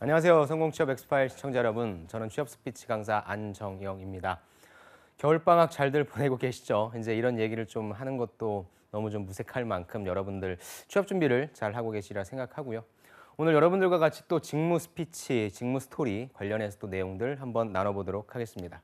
안녕하세요. 성공취업 엑스파일 시청자 여러분. 저는 취업 스피치 강사 안정영입니다. 겨울방학 잘들 보내고 계시죠? 이제 이런 얘기를 좀 하는 것도 너무 좀 무색할 만큼 여러분들 취업 준비를 잘 하고 계시리라 생각하고요. 오늘 여러분들과 같이 또 직무 스피치, 직무 스토리 관련해서 또 내용들 한번 나눠보도록 하겠습니다.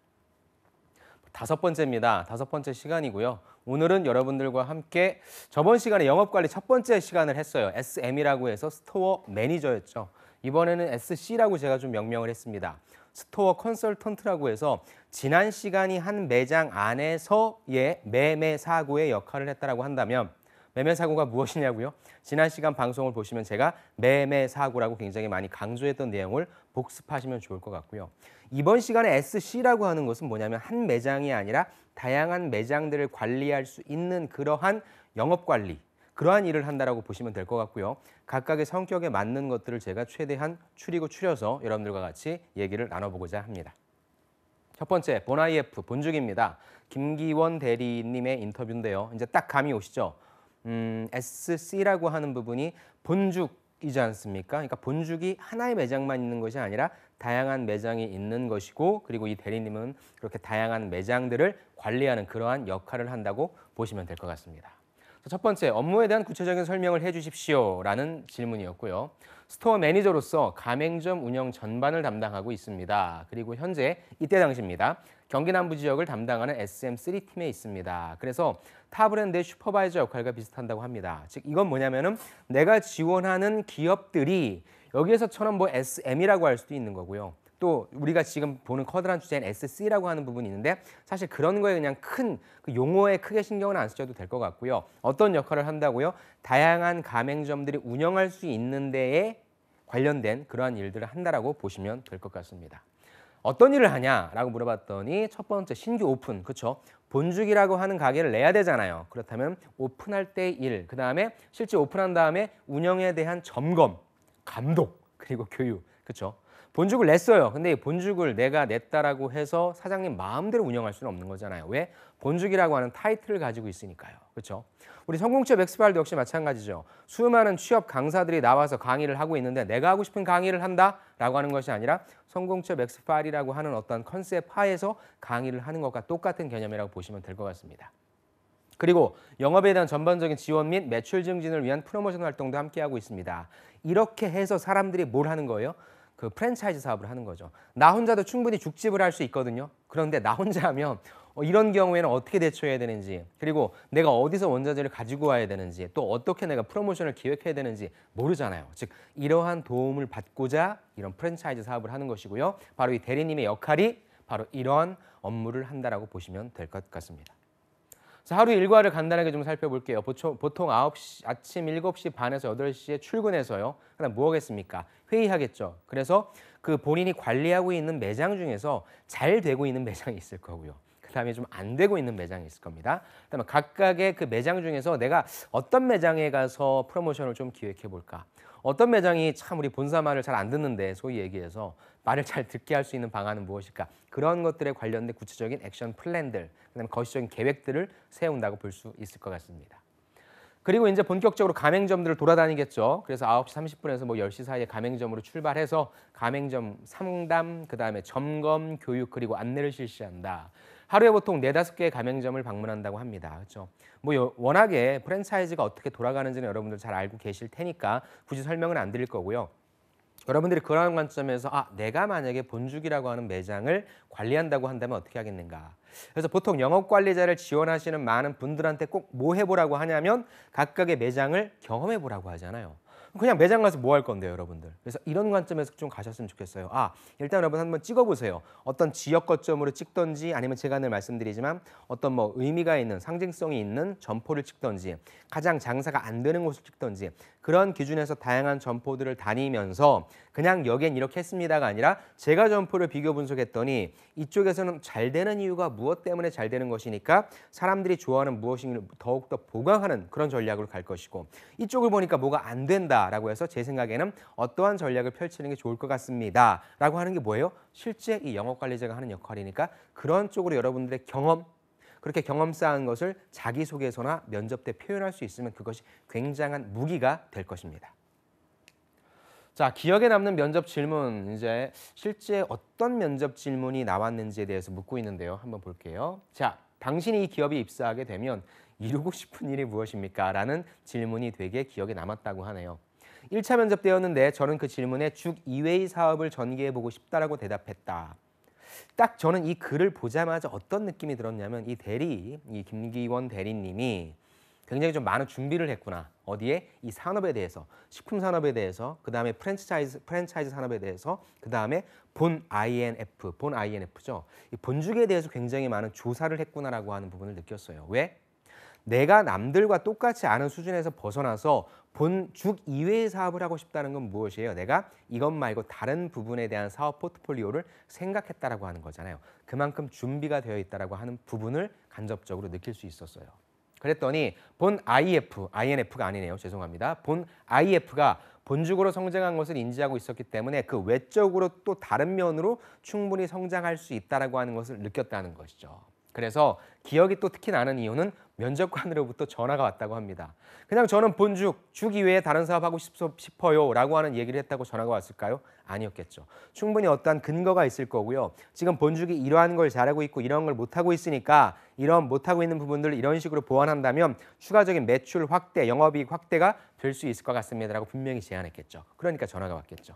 다섯 번째입니다. 다섯 번째 시간이고요. 오늘은 여러분들과 함께 저번 시간에 영업관리 첫 번째 시간을 했어요. SM이라고 해서 스토어 매니저였죠. 이번에는 SC라고 제가 좀 명명을 했습니다. 스토어 컨설턴트라고 해서 지난 시간이 한 매장 안에서의 매매 사고의 역할을 했다라고 한다면 매매 사고가 무엇이냐고요? 지난 시간 방송을 보시면 제가 매매 사고라고 굉장히 많이 강조했던 내용을 복습하시면 좋을 것 같고요. 이번 시간에 SC라고 하는 것은 뭐냐면 한 매장이 아니라 다양한 매장들을 관리할 수 있는 그러한 영업관리, 그러한 일을 한다라고 보시면 될 것 같고요. 각각의 성격에 맞는 것들을 제가 최대한 추려서 여러분들과 같이 얘기를 나눠보고자 합니다. 첫 번째, 본IF, 본죽입니다. 김기원 대리님의 인터뷰인데요. 이제 딱 감이 오시죠? SC라고 하는 부분이 본죽이지 않습니까? 그러니까 본죽이 하나의 매장만 있는 것이 아니라 다양한 매장이 있는 것이고, 그리고 이 대리님은 그렇게 다양한 매장들을 관리하는 그러한 역할을 한다고 보시면 될 것 같습니다. 첫 번째, 업무에 대한 구체적인 설명을 해주십시오 라는 질문이었고요. 스토어 매니저로서 가맹점 운영 전반을 담당하고 있습니다. 그리고 현재 이때 당시입니다. 경기 남부 지역을 담당하는 SM3팀에 있습니다. 그래서 타 브랜드의 슈퍼바이저 역할과 비슷한다고 합니다. 즉 이건 뭐냐면은 내가 지원하는 기업들이 여기에서처럼 뭐 SM이라고 할 수도 있는 거고요. 또 우리가 지금 보는 커다란 주제인 SC라고 하는 부분이 있는데 사실 그런 거에 그냥 큰 그 용어에 크게 신경을 안 쓰셔도 될 것 같고요. 어떤 역할을 한다고요? 다양한 가맹점들이 운영할 수 있는 데에 관련된 그러한 일들을 한다라고 보시면 될 것 같습니다. 어떤 일을 하냐라고 물어봤더니 첫 번째 신규 오픈, 그렇죠? 본죽이라고 하는 가게를 내야 되잖아요. 그렇다면 오픈할 때 일, 그다음에 실제 오픈한 다음에 운영에 대한 점검, 감독, 그리고 교육, 그렇죠? 본죽을 냈어요. 근데 이 본죽을 내가 냈다라고 해서 사장님 마음대로 운영할 수는 없는 거잖아요. 왜? 본죽이라고 하는 타이틀을 가지고 있으니까요. 그렇죠? 우리 성공취업 엑스파일도 역시 마찬가지죠. 수많은 취업 강사들이 나와서 강의를 하고 있는데 내가 하고 싶은 강의를 한다라고 하는 것이 아니라 성공취업 엑스파일이라고 하는 어떤 컨셉 하에서 강의를 하는 것과 똑같은 개념이라고 보시면 될 것 같습니다. 그리고 영업에 대한 전반적인 지원 및 매출 증진을 위한 프로모션 활동도 함께하고 있습니다. 이렇게 해서 사람들이 뭘 하는 거예요? 그 프랜차이즈 사업을 하는 거죠. 나 혼자도 충분히 죽집을 할 수 있거든요. 그런데 나 혼자 하면 이런 경우에는 어떻게 대처해야 되는지, 그리고 내가 어디서 원자재를 가지고 와야 되는지, 또 어떻게 내가 프로모션을 기획해야 되는지 모르잖아요. 즉 이러한 도움을 받고자 이런 프랜차이즈 사업을 하는 것이고요. 바로 이 대리님의 역할이 바로 이러한 업무를 한다라고 보시면 될 것 같습니다. 자, 하루 일과를 간단하게 좀 살펴볼게요. 보통 9시, 아침 7시 반에서 8시에 출근해서요. 그다음 뭐 하겠습니까? 회의하겠죠. 그래서 그 본인이 관리하고 있는 매장 중에서 잘 되고 있는 매장이 있을 거고요. 그다음에 좀 안 되고 있는 매장이 있을 겁니다. 그다음에 각각의 그 매장 중에서 내가 어떤 매장에 가서 프로모션을 좀 기획해 볼까? 어떤 매장이 참 우리 본사 말을 잘 안 듣는데 소위 얘기해서 말을 잘 듣게 할 수 있는 방안은 무엇일까? 그런 것들에 관련된 구체적인 액션 플랜들, 그다음에 거시적인 계획들을 세운다고 볼 수 있을 것 같습니다. 그리고 이제 본격적으로 가맹점들을 돌아다니겠죠. 그래서 9시 30분에서 뭐 10시 사이에 가맹점으로 출발해서 가맹점 상담, 그다음에 점검, 교육, 그리고 안내를 실시한다. 하루에 보통 4-5개의 가맹점을 방문한다고 합니다. 그렇죠? 뭐 워낙에 프랜차이즈가 어떻게 돌아가는지는 여러분들 잘 알고 계실 테니까 굳이 설명은 안 드릴 거고요. 여러분들이 그러한 관점에서 내가 만약에 본죽이라고 하는 매장을 관리한다고 한다면 어떻게 하겠는가. 그래서 보통 영업관리자를 지원하시는 많은 분들한테 꼭 뭐 해보라고 하냐면 각각의 매장을 경험해보라고 하잖아요. 그냥 매장 가서 뭐 할 건데요, 여러분들. 그래서 이런 관점에서 좀 가셨으면 좋겠어요. 일단 여러분 한번 찍어보세요. 어떤 지역 거점으로 찍던지 아니면 제가 늘 말씀드리지만 어떤 뭐 의미가 있는 상징성이 있는 점포를 찍던지 가장 장사가 안 되는 곳을 찍던지 그런 기준에서 다양한 점포들을 다니면서 그냥 여긴 이렇게 했습니다가 아니라 제가 점포를 비교 분석했더니 이쪽에서는 잘 되는 이유가 무엇 때문에 잘 되는 것이니까 사람들이 좋아하는 무엇인가를 더욱더 보강하는 그런 전략으로 갈 것이고 이쪽을 보니까 뭐가 안 된다라고 해서 제 생각에는 어떠한 전략을 펼치는 게 좋을 것 같습니다 라고 하는 게 뭐예요? 실제 이 영업관리자가 하는 역할이니까 그런 쪽으로 여러분들의 경험, 그렇게 경험 쌓은 것을 자기소개서나 면접 때 표현할 수 있으면 그것이 굉장한 무기가 될 것입니다. 자, 기억에 남는 면접 질문, 이제 실제 어떤 면접 질문이 나왔는지에 대해서 묻고 있는데요. 한번 볼게요. 자, 당신이 이 기업에 입사하게 되면 이루고 싶은 일이 무엇입니까? 라는 질문이 되게 기억에 남았다고 하네요. 1차 면접 때였는데 저는 그 질문에 죽 이외의 사업을 전개해보고 싶다라고 대답했다. 딱 저는 이 글을 보자마자 어떤 느낌이 들었냐면 이 김기원 대리님이 굉장히 좀 많은 준비를 했구나. 어디에? 이 산업에 대해서, 식품 산업에 대해서, 그 다음에 프랜차이즈 산업에 대해서, 그 다음에 본 INF죠. 이 본죽에 대해서 굉장히 많은 조사를 했구나라고 하는 부분을 느꼈어요. 왜? 내가 남들과 똑같지 않은 수준에서 벗어나서 본죽 이외의 사업을 하고 싶다는 건 무엇이에요? 내가 이것 말고 다른 부분에 대한 사업 포트폴리오를 생각했다라고 하는 거잖아요. 그만큼 준비가 되어 있다라고 하는 부분을 간접적으로 느낄 수 있었어요. 그랬더니 본 INF가 아니네요. 죄송합니다. 본 IF가 본죽으로 성장한 것을 인지하고 있었기 때문에 그 외적으로 또 다른 면으로 충분히 성장할 수 있다라고 하는 것을 느꼈다는 것이죠. 그래서 기억이 또 특히 나는 이유는 면접관으로부터 전화가 왔다고 합니다. 그냥 저는 죽 이외에 다른 사업 하고 싶어요 라고 하는 얘기를 했다고 전화가 왔을까요? 아니었겠죠. 충분히 어떠한 근거가 있을 거고요. 지금 본죽이 이러한 걸 잘하고 있고 이런 걸 못하고 있으니까 이런 못하고 있는 부분들을 이런 식으로 보완한다면 추가적인 매출 확대, 영업이익 확대가 될 수 있을 것 같습니다 라고 분명히 제안했겠죠. 그러니까 전화가 왔겠죠.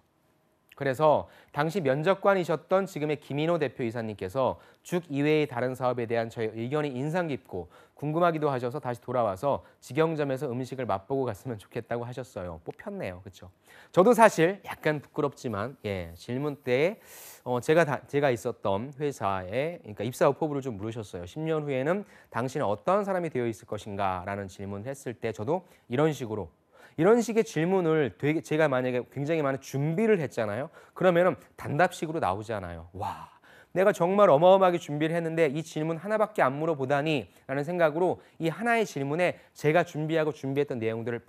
그래서 당시 면접관이셨던 지금의 김인호 대표이사님께서 죽 이외의 다른 사업에 대한 저의 의견이 인상 깊고 궁금하기도 하셔서 다시 돌아와서 직영점에서 음식을 맛보고 갔으면 좋겠다고 하셨어요. 뽑혔네요. 그렇죠? 저도 사실 약간 부끄럽지만 질문 때 제가 있었던 회사에 그러니까 입사 후보부를 좀 물으셨어요. 10년 후에는 당신은 어떤 사람이 되어 있을 것인가 라는 질문을 했을 때 저도 이런 식의 질문을 제가 만약에 굉장히 많은 준비를 했잖아요. 그러면은 단답식으로 나오잖아요. 와, 내가 정말 어마어마하게 준비를 했는데 이 질문 하나밖에 안 물어보다니 라는 생각으로 이 하나의 질문에 제가 준비했던 내용들을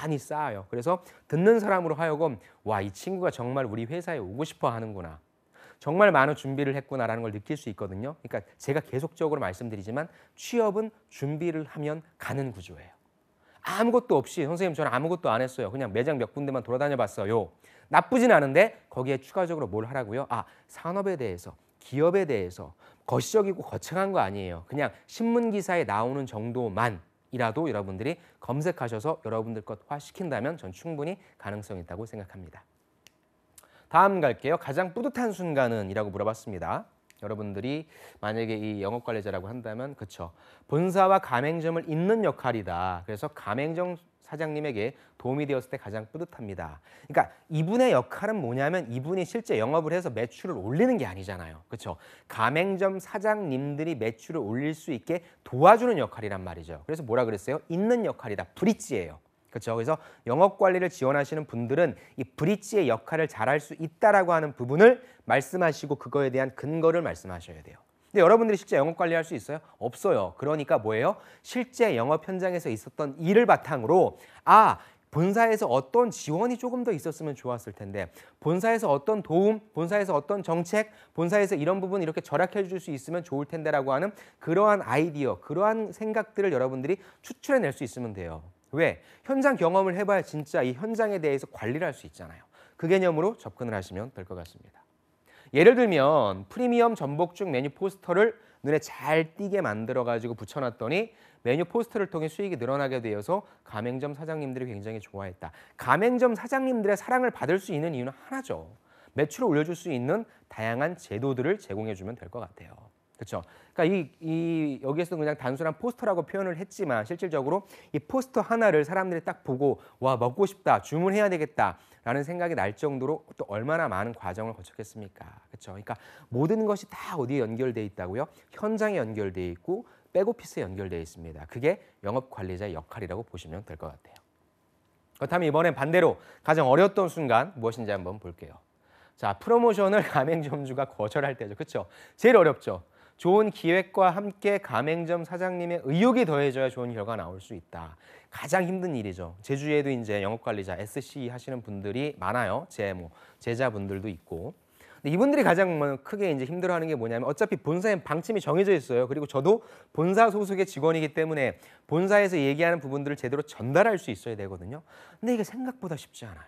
많이 쌓아요. 그래서 듣는 사람으로 하여금 와, 이 친구가 정말 우리 회사에 오고 싶어 하는구나. 정말 많은 준비를 했구나라는 걸 느낄 수 있거든요. 그러니까 제가 계속적으로 말씀드리지만 취업은 준비를 하면 가는 구조예요. 아무것도 없이 선생님 저는 아무것도 안 했어요. 그냥 매장 몇 군데만 돌아다녀 봤어요. 나쁘진 않은데 거기에 추가적으로 뭘 하라고요? 산업에 대해서, 기업에 대해서 거시적이고 거창한 거 아니에요. 그냥 신문 기사에 나오는 정도만이라도 여러분들이 검색하셔서 여러분들 것화 시킨다면 전 충분히 가능성이 있다고 생각합니다. 다음 갈게요. 가장 뿌듯한 순간은 이라고 물어봤습니다. 여러분들이 만약에 이 영업관리자라고 한다면 그쵸. 본사와 가맹점을 잇는 역할이다. 그래서 가맹점 사장님에게 도움이 되었을 때 가장 뿌듯합니다. 그러니까 이분의 역할은 뭐냐면 이분이 실제 영업을 해서 매출을 올리는 게 아니잖아요. 그렇죠? 가맹점 사장님들이 매출을 올릴 수 있게 도와주는 역할이란 말이죠. 그래서 뭐라 그랬어요? 잇는 역할이다. 브릿지예요. 그렇죠. 그래서 영업 관리를 지원하시는 분들은 이 브릿지의 역할을 잘할 수 있다라고 하는 부분을 말씀하시고 그거에 대한 근거를 말씀하셔야 돼요. 근데 여러분들이 실제 영업 관리할 수 있어요? 없어요. 그러니까 뭐예요? 실제 영업 현장에서 있었던 일을 바탕으로 본사에서 어떤 지원이 조금 더 있었으면 좋았을 텐데 본사에서 어떤 도움, 본사에서 어떤 정책, 본사에서 이런 부분 이렇게 절약해 줄 수 있으면 좋을 텐데라고 하는 그러한 아이디어, 그러한 생각들을 여러분들이 추출해낼 수 있으면 돼요. 왜? 현장 경험을 해봐야 진짜 이 현장에 대해서 관리를 할 수 있잖아요. 그 개념으로 접근을 하시면 될 것 같습니다. 예를 들면 프리미엄 전복죽 메뉴 포스터를 눈에 잘 띄게 만들어가지고 붙여놨더니 메뉴 포스터를 통해 수익이 늘어나게 되어서 가맹점 사장님들이 굉장히 좋아했다. 가맹점 사장님들의 사랑을 받을 수 있는 이유는 하나죠. 매출을 올려줄 수 있는 다양한 제도들을 제공해주면 될 것 같아요. 그렇죠? 그러니까 여기에서 그냥 단순한 포스터라고 표현을 했지만 실질적으로 이 포스터 하나를 사람들이 딱 보고 와 먹고 싶다, 주문해야 되겠다라는 생각이 날 정도로 또 얼마나 많은 과정을 거쳤겠습니까? 그렇죠? 그러니까 모든 것이 다 어디에 연결돼 있다고요? 현장에 연결돼 있고 백오피스에 연결돼 있습니다. 그게 영업 관리자의 역할이라고 보시면 될 것 같아요. 그렇다면 이번엔 반대로 가장 어려웠던 순간 무엇인지 한번 볼게요. 자, 프로모션을 가맹점주가 거절할 때죠. 그렇죠? 제일 어렵죠. 좋은 기획과 함께 가맹점 사장님의 의욕이 더해져야 좋은 결과가 나올 수 있다. 가장 힘든 일이죠. 제주에도 이제 영업관리자, SC 하시는 분들이 많아요. 제자분들도 있고. 근데 이분들이 가장 크게 이제 힘들어하는 게 뭐냐면 어차피 본사에 방침이 정해져 있어요. 그리고 저도 본사 소속의 직원이기 때문에 본사에서 얘기하는 부분들을 제대로 전달할 수 있어야 되거든요. 근데 이게 생각보다 쉽지 않아요.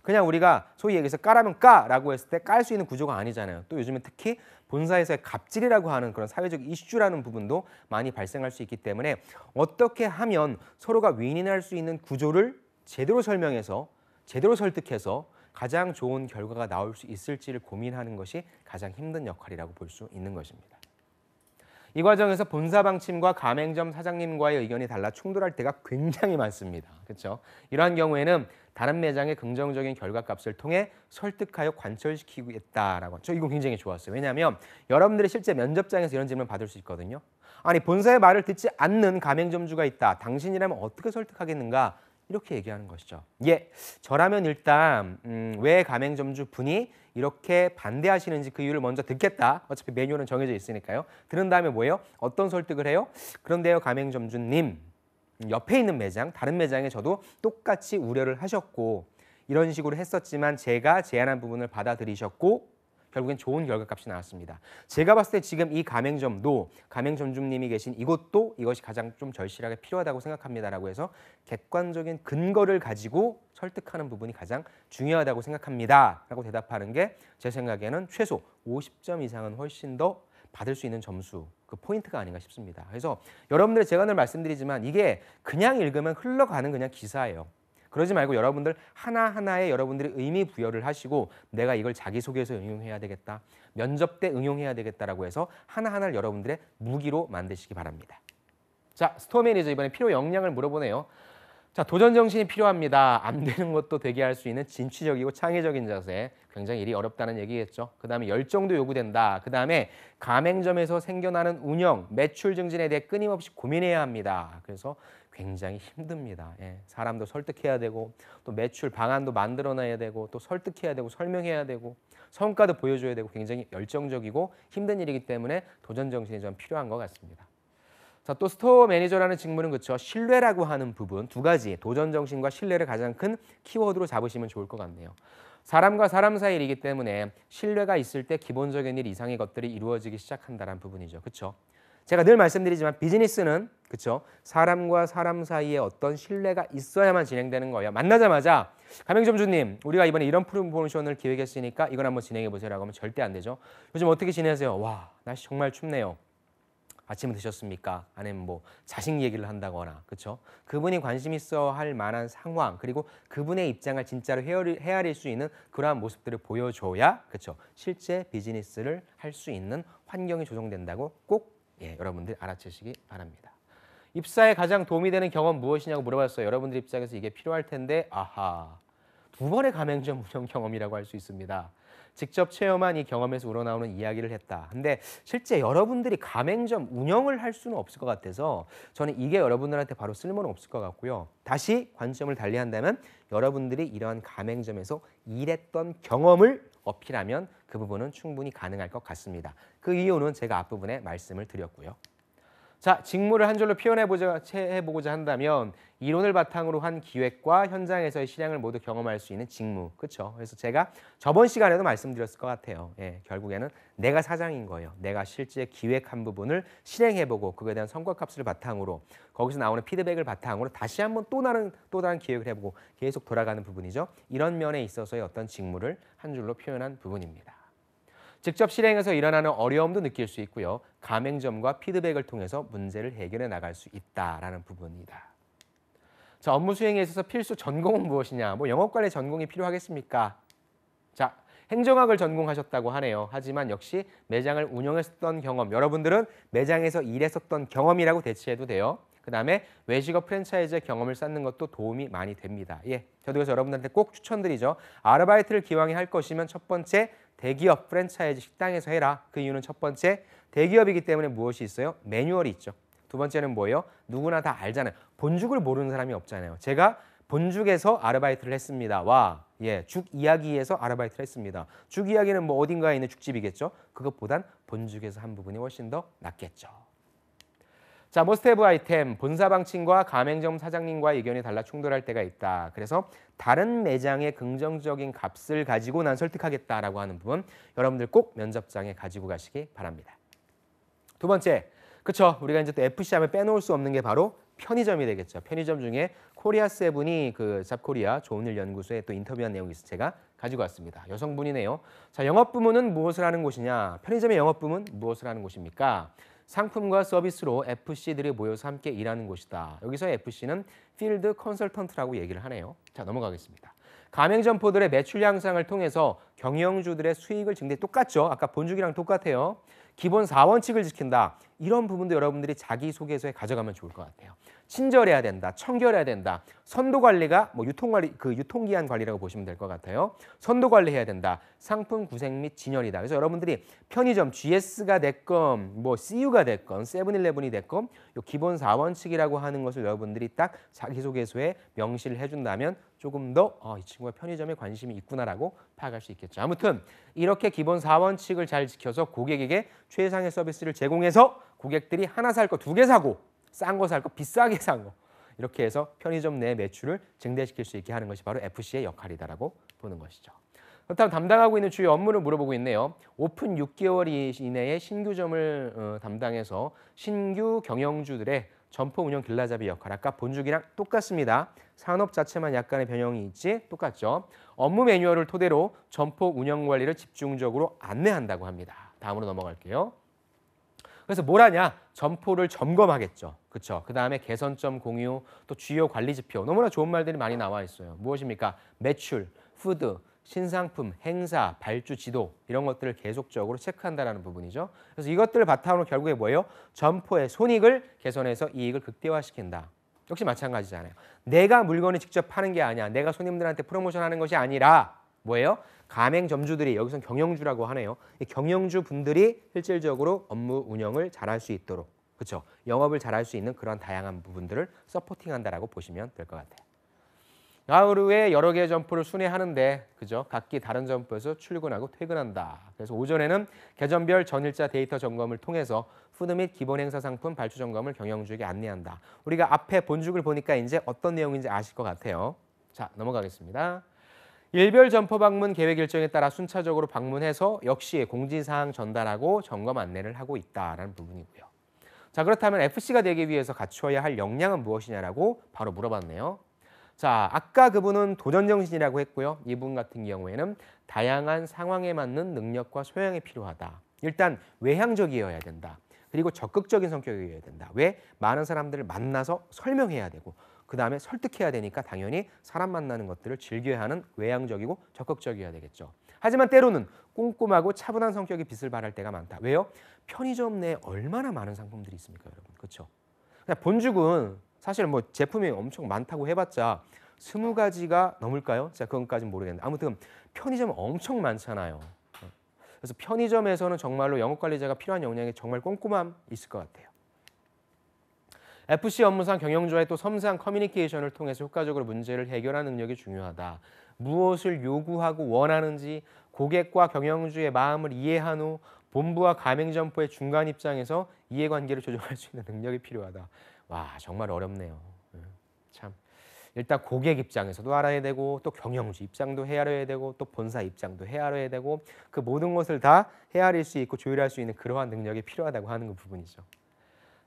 그냥 우리가 소위 얘기해서 까라면 까라고 했을 때 깔 수 있는 구조가 아니잖아요. 또 요즘에 특히 본사에서의 갑질이라고 하는 그런 사회적 이슈라는 부분도 많이 발생할 수 있기 때문에 어떻게 하면 서로가 윈윈할 수 있는 구조를 제대로 설명해서 제대로 설득해서 가장 좋은 결과가 나올 수 있을지를 고민하는 것이 가장 힘든 역할이라고 볼 수 있는 것입니다. 이 과정에서 본사 방침과 가맹점 사장님과의 의견이 달라 충돌할 때가 굉장히 많습니다. 그렇죠? 이러한 경우에는 다른 매장의 긍정적인 결과값을 통해 설득하여 관철시키겠다라고. 저 이거 굉장히 좋았어요. 왜냐하면 여러분들이 실제 면접장에서 이런 질문 받을 수 있거든요. 아니 본사의 말을 듣지 않는 가맹점주가 있다. 당신이라면 어떻게 설득하겠는가? 이렇게 얘기하는 것이죠. 예, 저라면 일단 왜 가맹점주 분이 이렇게 반대하시는지 그 이유를 먼저 듣겠다. 어차피 매뉴얼은 정해져 있으니까요. 들은 다음에 뭐예요? 어떤 설득을 해요? 그런데요, 가맹점주님, 옆에 있는 매장, 다른 매장에 저도 똑같이 우려를 하셨고 이런 식으로 했었지만 제가 제안한 부분을 받아들이셨고 결국엔 좋은 결과값이 나왔습니다. 제가 봤을 때 지금 이 가맹점도 가맹점주님이 계신 이곳도 이것이 가장 좀 절실하게 필요하다고 생각합니다라고 해서 객관적인 근거를 가지고 설득하는 부분이 가장 중요하다고 생각합니다 라고 대답하는 게 제 생각에는 최소 50점 이상은 훨씬 더 받을 수 있는 점수, 그 포인트가 아닌가 싶습니다. 그래서 여러분들 제가 늘 말씀드리지만 이게 그냥 읽으면 흘러가는 그냥 기사예요. 그러지 말고 여러분들 하나하나에 여러분들이 의미 부여를 하시고 내가 이걸 자기소개에서 응용해야 되겠다. 면접 때 응용해야 되겠다라고 해서 하나하나를 여러분들의 무기로 만드시기 바랍니다. 자, 스토어 매니저 이번에 필요 역량을 물어보네요. 자, 도전 정신이 필요합니다. 안 되는 것도 되게 할 수 있는 진취적이고 창의적인 자세. 굉장히 일이 어렵다는 얘기겠죠. 그다음에 열정도 요구된다. 그다음에 가맹점에서 생겨나는 운영, 매출 증진에 대해 끊임없이 고민해야 합니다. 그래서 굉장히 힘듭니다. 예, 사람도 설득해야 되고 또 매출 방안도 만들어내야 되고 또 설득해야 되고 설명해야 되고 성과도 보여줘야 되고 굉장히 열정적이고 힘든 일이기 때문에 도전 정신이 좀 필요한 것 같습니다. 자, 또 스토어 매니저라는 직무는 그렇죠. 신뢰라고 하는 부분 두 가지, 도전 정신과 신뢰를 가장 큰 키워드로 잡으시면 좋을 것 같네요. 사람과 사람 사이 일이기 때문에 신뢰가 있을 때 기본적인 일 이상의 것들이 이루어지기 시작한다는 부분이죠. 그렇죠? 제가 늘 말씀드리지만 비즈니스는 그렇죠? 사람과 사람 사이에 어떤 신뢰가 있어야만 진행되는 거예요. 만나자마자 가맹점주님, 우리가 이번에 이런 프로모션을 기획했으니까 이걸 한번 진행해 보세요라고 하면 절대 안 되죠. 요즘 어떻게 지내세요? 와, 날씨 정말 춥네요. 아침 드셨습니까? 아니면 뭐 자식 얘기를 한다거나, 그렇죠? 그분이 관심 있어 할 만한 상황, 그리고 그분의 입장을 진짜로 헤아릴 수 있는 그러한 모습들을 보여줘야, 그렇죠? 실제 비즈니스를 할 수 있는 환경이 조성된다고 꼭 여러분들 알아채시기 바랍니다. 입사에 가장 도움이 되는 경험 무엇이냐고 물어봤어요. 여러분들 입장에서 이게 필요할 텐데, 아하, 2번의 가맹점 운영 경험이라고 할 수 있습니다. 직접 체험한 이 경험에서 우러나오는 이야기를 했다. 근데 실제 여러분들이 가맹점 운영을 할 수는 없을 것 같아서 저는 이게 여러분들한테 바로 쓸모는 없을 것 같고요. 다시 관점을 달리한다면 여러분들이 이러한 가맹점에서 일했던 경험을 어필하면 그 부분은 충분히 가능할 것 같습니다. 그 이유는 제가 앞부분에 말씀을 드렸고요. 자, 직무를 한 줄로 해보고자 한다면 이론을 바탕으로 한 기획과 현장에서의 실행을 모두 경험할 수 있는 직무, 그렇죠? 그래서 제가 저번 시간에도 말씀드렸을 것 같아요. 예, 결국에는 내가 사장인 거예요. 내가 실제 기획한 부분을 실행해보고 그거에 대한 성과값을 바탕으로 거기서 나오는 피드백을 바탕으로 다시 한번 또 다른 기획을 해보고 계속 돌아가는 부분이죠. 이런 면에 있어서의 어떤 직무를 한 줄로 표현한 부분입니다. 직접 실행해서 일어나는 어려움도 느낄 수 있고요. 가맹점과 피드백을 통해서 문제를 해결해 나갈 수 있다라는 부분이다. 자, 업무 수행에 있어서 필수 전공은 무엇이냐? 뭐 영업관리 전공이 필요하겠습니까? 자, 행정학을 전공하셨다고 하네요. 하지만 역시 매장을 운영했었던 경험, 여러분들은 매장에서 일했었던 경험이라고 대체해도 돼요. 그다음에 외식업 프랜차이즈의 경험을 쌓는 것도 도움이 많이 됩니다. 예, 저도 그래서 여러분들한테 꼭 추천드리죠. 아르바이트를 기왕에 할 것이면 첫 번째 대기업 프랜차이즈 식당에서 해라. 그 이유는 첫 번째 대기업이기 때문에 무엇이 있어요? 매뉴얼이 있죠. 두 번째는 뭐예요? 누구나 다 알잖아요. 본죽을 모르는 사람이 없잖아요. 제가 본죽에서 아르바이트를 했습니다. 와, 예, 죽 이야기에서 아르바이트를 했습니다. 죽 이야기는 뭐 어딘가에 있는 죽집이겠죠. 그것보단 본죽에서 한 부분이 훨씬 더 낫겠죠. 자, 머스트헤브 아이템, 본사 방침과 가맹점 사장님과의 의견이 달라 충돌할 때가 있다. 그래서 다른 매장의 긍정적인 값을 가지고 난 설득하겠다라고 하는 부분 여러분들 꼭 면접장에 가지고 가시기 바랍니다. 두 번째, 그렇죠. 우리가 이제 또 FC 하면 빼놓을 수 없는 게 바로 편의점이 되겠죠. 편의점 중에 코리아 세븐이 그 잡코리아 좋은 일 연구소에 또 인터뷰한 내용이 있어서 제가 가지고 왔습니다. 여성분이네요. 자, 영업 부문은 무엇을 하는 곳이냐? 편의점의 영업 부문 무엇을 하는 곳입니까? 상품과 서비스로 FC들이 모여서 함께 일하는 곳이다. 여기서 FC는 필드 컨설턴트라고 얘기를 하네요. 자, 넘어가겠습니다. 가맹점포들의 매출 향상을 통해서 경영주들의 수익을 증대, 똑같죠? 아까 본주기랑 똑같아요. 기본 4원칙을 지킨다. 이런 부분도 여러분들이 자기소개서에 가져가면 좋을 것 같아요. 친절해야 된다. 청결해야 된다. 선도 관리가 뭐 유통관리, 그 유통기한 관리라고 보시면 될 것 같아요. 선도 관리해야 된다. 상품 구색 및 진열이다. 그래서 여러분들이 편의점 GS가 됐건 뭐 CU가 됐건 세븐일레븐이 됐건 요 기본 4원칙이라고 하는 것을 여러분들이 딱 자기소개서에 명시를 해준다면 조금 더 이 친구가 편의점에 관심이 있구나라고 파악할 수 있겠죠. 아무튼 이렇게 기본 4원칙을 잘 지켜서 고객에게 최상의 서비스를 제공해서 고객들이 하나 살 거 두 개 사고 싼 거 살 거 비싸게 산 거 이렇게 해서 편의점 내 매출을 증대시킬 수 있게 하는 것이 바로 FC의 역할이다라고 보는 것이죠. 그렇다면 담당하고 있는 주요 업무를 물어보고 있네요. 오픈 6개월 이내에 신규점을 담당해서 신규 경영주들의 점포 운영 길라잡이 역할, 아까 본주기랑 똑같습니다. 산업 자체만 약간의 변형이 있지 똑같죠. 업무 매뉴얼을 토대로 점포 운영 관리를 집중적으로 안내한다고 합니다. 다음으로 넘어갈게요. 그래서 뭘 하냐? 점포를 점검하겠죠. 그렇죠. 그다음에 개선점 공유, 또 주요 관리 지표. 너무나 좋은 말들이 많이 나와 있어요. 무엇입니까? 매출, 푸드, 신상품, 행사, 발주 지도 이런 것들을 계속적으로 체크한다는 부분이죠. 그래서 이것들을 바탕으로 결국에 뭐예요? 점포의 손익을 개선해서 이익을 극대화시킨다. 역시 마찬가지잖아요. 내가 물건을 직접 파는 게 아니야. 내가 손님들한테 프로모션하는 것이 아니라 뭐예요? 가맹점주들이, 여기선 경영주라고 하네요. 이 경영주 분들이 실질적으로 업무 운영을 잘할 수 있도록, 그렇죠? 영업을 잘할 수 있는 그런 다양한 부분들을 서포팅한다라고 보시면 될 것 같아요. 하루에 여러 개의 점포를 순회하는데, 그죠? 각기 다른 점포에서 출근하고 퇴근한다. 그래서 오전에는 계점별 전일자 데이터 점검을 통해서 푸드 및 기본 행사 상품 발주 점검을 경영주에게 안내한다. 우리가 앞에 본죽을 보니까 이제 어떤 내용인지 아실 것 같아요. 자, 넘어가겠습니다. 일별 점포 방문 계획 일정에 따라 순차적으로 방문해서 역시 공지사항 전달하고 점검 안내를 하고 있다라는 부분이고요. 자, 그렇다면 FC가 되기 위해서 갖추어야 할 역량은 무엇이냐라고 바로 물어봤네요. 자, 아까 그분은 도전정신이라고 했고요. 이분 같은 경우에는 다양한 상황에 맞는 능력과 소양이 필요하다. 일단 외향적이어야 된다. 그리고 적극적인 성격이어야 된다. 왜? 많은 사람들을 만나서 설명해야 되고 그 다음에 설득해야 되니까 당연히 사람 만나는 것들을 즐겨야 하는 외향적이고 적극적이어야 되겠죠. 하지만 때로는 꼼꼼하고 차분한 성격이 빛을 발할 때가 많다. 왜요? 편의점 내에 얼마나 많은 상품들이 있습니까, 여러분? 그렇죠? 본죽은 사실 뭐 제품이 엄청 많다고 해봤자 20가지가 넘을까요? 자, 그건까지는 모르겠는데 아무튼 편의점 엄청 많잖아요. 그래서 편의점에서는 정말로 영업관리자가 필요한 역량이 정말 꼼꼼함 있을 것 같아요. FC 업무상 경영주와의 또 섬세한 커뮤니케이션을 통해서 효과적으로 문제를 해결하는 능력이 중요하다. 무엇을 요구하고 원하는지 고객과 경영주의 마음을 이해한 후 본부와 가맹점포의 중간 입장에서 이해관계를 조정할 수 있는 능력이 필요하다. 와, 정말 어렵네요. 참. 일단 고객 입장에서도 알아야 되고 또 경영주 입장도 헤아려야 되고 또 본사 입장도 헤아려야 되고 그 모든 것을 다 헤아릴 수 있고 조율할 수 있는 그러한 능력이 필요하다고 하는 그 부분이죠.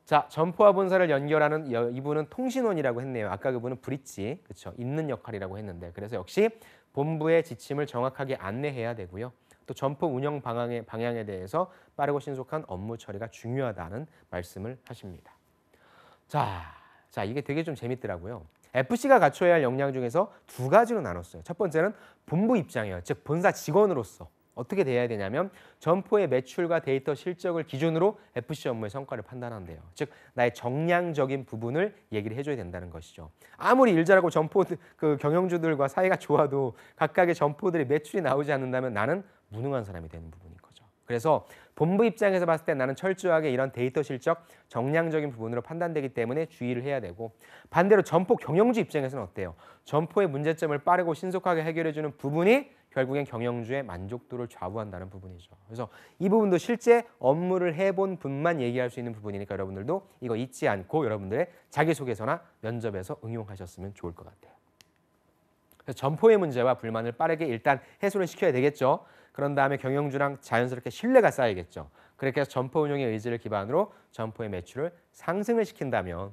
자, 점포와 본사를 연결하는 이분은 통신원이라고 했네요. 아까 그분은 브릿지, 그렇죠? 있는 역할이라고 했는데 그래서 역시 본부의 지침을 정확하게 안내해야 되고요. 또 점포 운영 방향에 대해서 빠르고 신속한 업무 처리가 중요하다는 말씀을 하십니다. 자, 이게 되게 좀 재밌더라고요. FC가 갖춰야 할 역량 중에서 두 가지로 나눴어요. 첫 번째는 본부 입장이에요. 즉 본사 직원으로서 어떻게 돼야 되냐면 점포의 매출과 데이터 실적을 기준으로 FC 업무의 성과를 판단한대요. 즉 나의 정량적인 부분을 얘기를 해줘야 된다는 것이죠. 아무리 일 잘하고 점포 그 경영주들과 사이가 좋아도 각각의 점포들의 매출이 나오지 않는다면 나는 무능한 사람이 되는 부분인 거죠. 그래서 본부 입장에서 봤을 때 나는 철저하게 이런 데이터 실적, 정량적인 부분으로 판단되기 때문에 주의를 해야 되고 반대로 점포 경영주 입장에서는 어때요? 점포의 문제점을 빠르고 신속하게 해결해주는 부분이 결국엔 경영주의 만족도를 좌우한다는 부분이죠. 그래서 이 부분도 실제 업무를 해본 분만 얘기할 수 있는 부분이니까 여러분들도 이거 잊지 않고 여러분들의 자기소개서나 면접에서 응용하셨으면 좋을 것 같아요. 그래서 점포의 문제와 불만을 빠르게 일단 해소를 시켜야 되겠죠. 그런 다음에 경영주랑 자연스럽게 신뢰가 쌓이겠죠. 그렇게 해서 점포 운용의 의지를 기반으로 점포의 매출을 상승을 시킨다면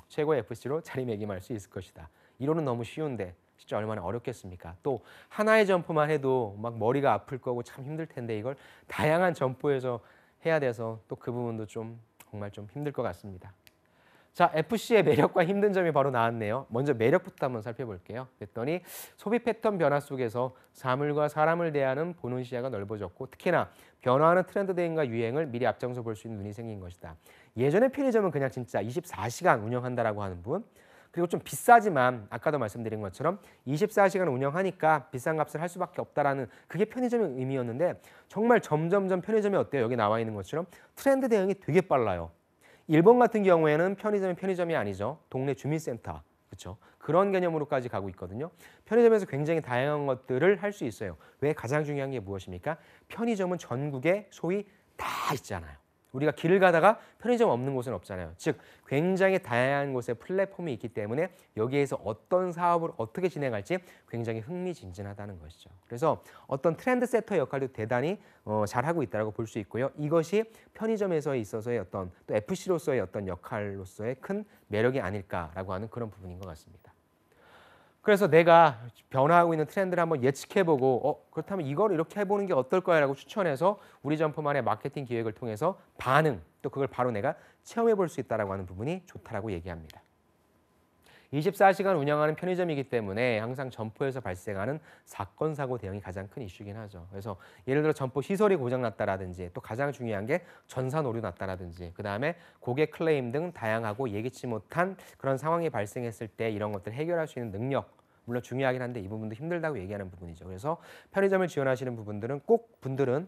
최고의 FC로 자리매김할 수 있을 것이다. 이론은 너무 쉬운데 진짜 얼마나 어렵겠습니까? 또 하나의 점포만 해도 막 머리가 아플 거고 참 힘들 텐데 이걸 다양한 점포에서 해야 돼서 또 그 부분도 좀 정말 좀 힘들 것 같습니다. 자, FC의 매력과 힘든 점이 바로 나왔네요. 먼저 매력부터 한번 살펴볼게요. 그랬더니 소비 패턴 변화 속에서 사물과 사람을 대하는 보는 시야가 넓어졌고 특히나 변화하는 트렌드 대응과 유행을 미리 앞장서 볼 수 있는 눈이 생긴 것이다. 예전에 편의점은 그냥 진짜 24시간 운영한다라고 하는 부분, 그리고 좀 비싸지만 아까도 말씀드린 것처럼 24시간 운영하니까 비싼 값을 할 수밖에 없다라는 그게 편의점의 의미였는데 정말 점점점 편의점이 어때요? 여기 나와 있는 것처럼 트렌드 대응이 되게 빨라요. 일본 같은 경우에는 편의점이 편의점이 아니죠. 동네 주민센터. 그렇죠? 그런 개념으로까지 가고 있거든요. 편의점에서 굉장히 다양한 것들을 할 수 있어요. 왜? 가장 중요한 게 무엇입니까? 편의점은 전국에 소위 다 있잖아요. 우리가 길을 가다가 편의점 없는 곳은 없잖아요. 즉 굉장히 다양한 곳에 플랫폼이 있기 때문에 여기에서 어떤 사업을 어떻게 진행할지 굉장히 흥미진진하다는 것이죠. 그래서 어떤 트렌드 세터 역할도 대단히 잘하고 있다고 볼 수 있고요. 이것이 편의점에서 있어서의 어떤 또 FC로서의 어떤 역할로서의 큰 매력이 아닐까라고 하는 그런 부분인 것 같습니다. 그래서 내가 변화하고 있는 트렌드를 한번 예측해보고 그렇다면 이걸 이렇게 해보는 게 어떨까라고 추천해서 우리 점포만의 마케팅 기획을 통해서 반응 또 그걸 바로 내가 체험해볼 수 있다라고 하는 부분이 좋다라고 얘기합니다. 24시간 운영하는 편의점이기 때문에 항상 점포에서 발생하는 사건, 사고 대응이 가장 큰 이슈긴 하죠. 그래서 예를 들어 점포 시설이 고장났다라든지 또 가장 중요한 게 전산 오류 났다라든지 그다음에 고객 클레임 등 다양하고 예기치 못한 그런 상황이 발생했을 때 이런 것들을 해결할 수 있는 능력 물론 중요하긴 한데 이 부분도 힘들다고 얘기하는 부분이죠. 그래서 편의점을 지원하시는 분들은 꼭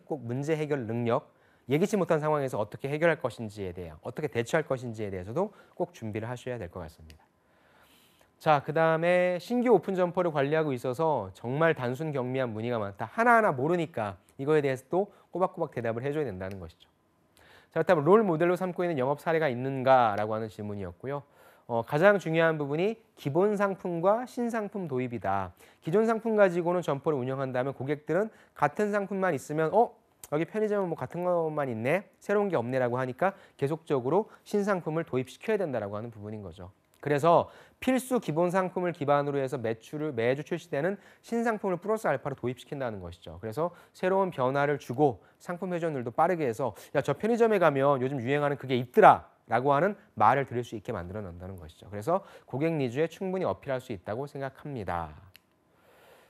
문제 해결 능력 예기치 못한 상황에서 어떻게 해결할 것인지에 대해 어떻게 대처할 것인지에 대해서도 꼭 준비를 하셔야 될 것 같습니다. 자, 그 다음에 신규 오픈 점포를 관리하고 있어서 정말 단순 경미한 문의가 많다. 하나하나 모르니까 이거에 대해서 또 꼬박꼬박 대답을 해줘야 된다는 것이죠. 자, 그렇다면 롤 모델로 삼고 있는 영업 사례가 있는가라고 하는 질문이었고요. 가장 중요한 부분이 기본 상품과 신상품 도입이다. 기존 상품 가지고는 점포를 운영한다면 고객들은 같은 상품만 있으면 여기 편의점은 뭐 같은 것만 있네, 새로운 게 없네라고 하니까 계속적으로 신상품을 도입시켜야 된다라고 하는 부분인 거죠. 그래서 필수 기본 상품을 기반으로 해서 매주 출시되는 신상품을 플러스 알파로 도입시킨다는 것이죠. 그래서 새로운 변화를 주고 상품 회전율도 빠르게 해서 야, 저 편의점에 가면 요즘 유행하는 그게 있더라 라고 하는 말을 들을 수 있게 만들어 놓는다는 것이죠. 그래서 고객 니즈에 충분히 어필할 수 있다고 생각합니다.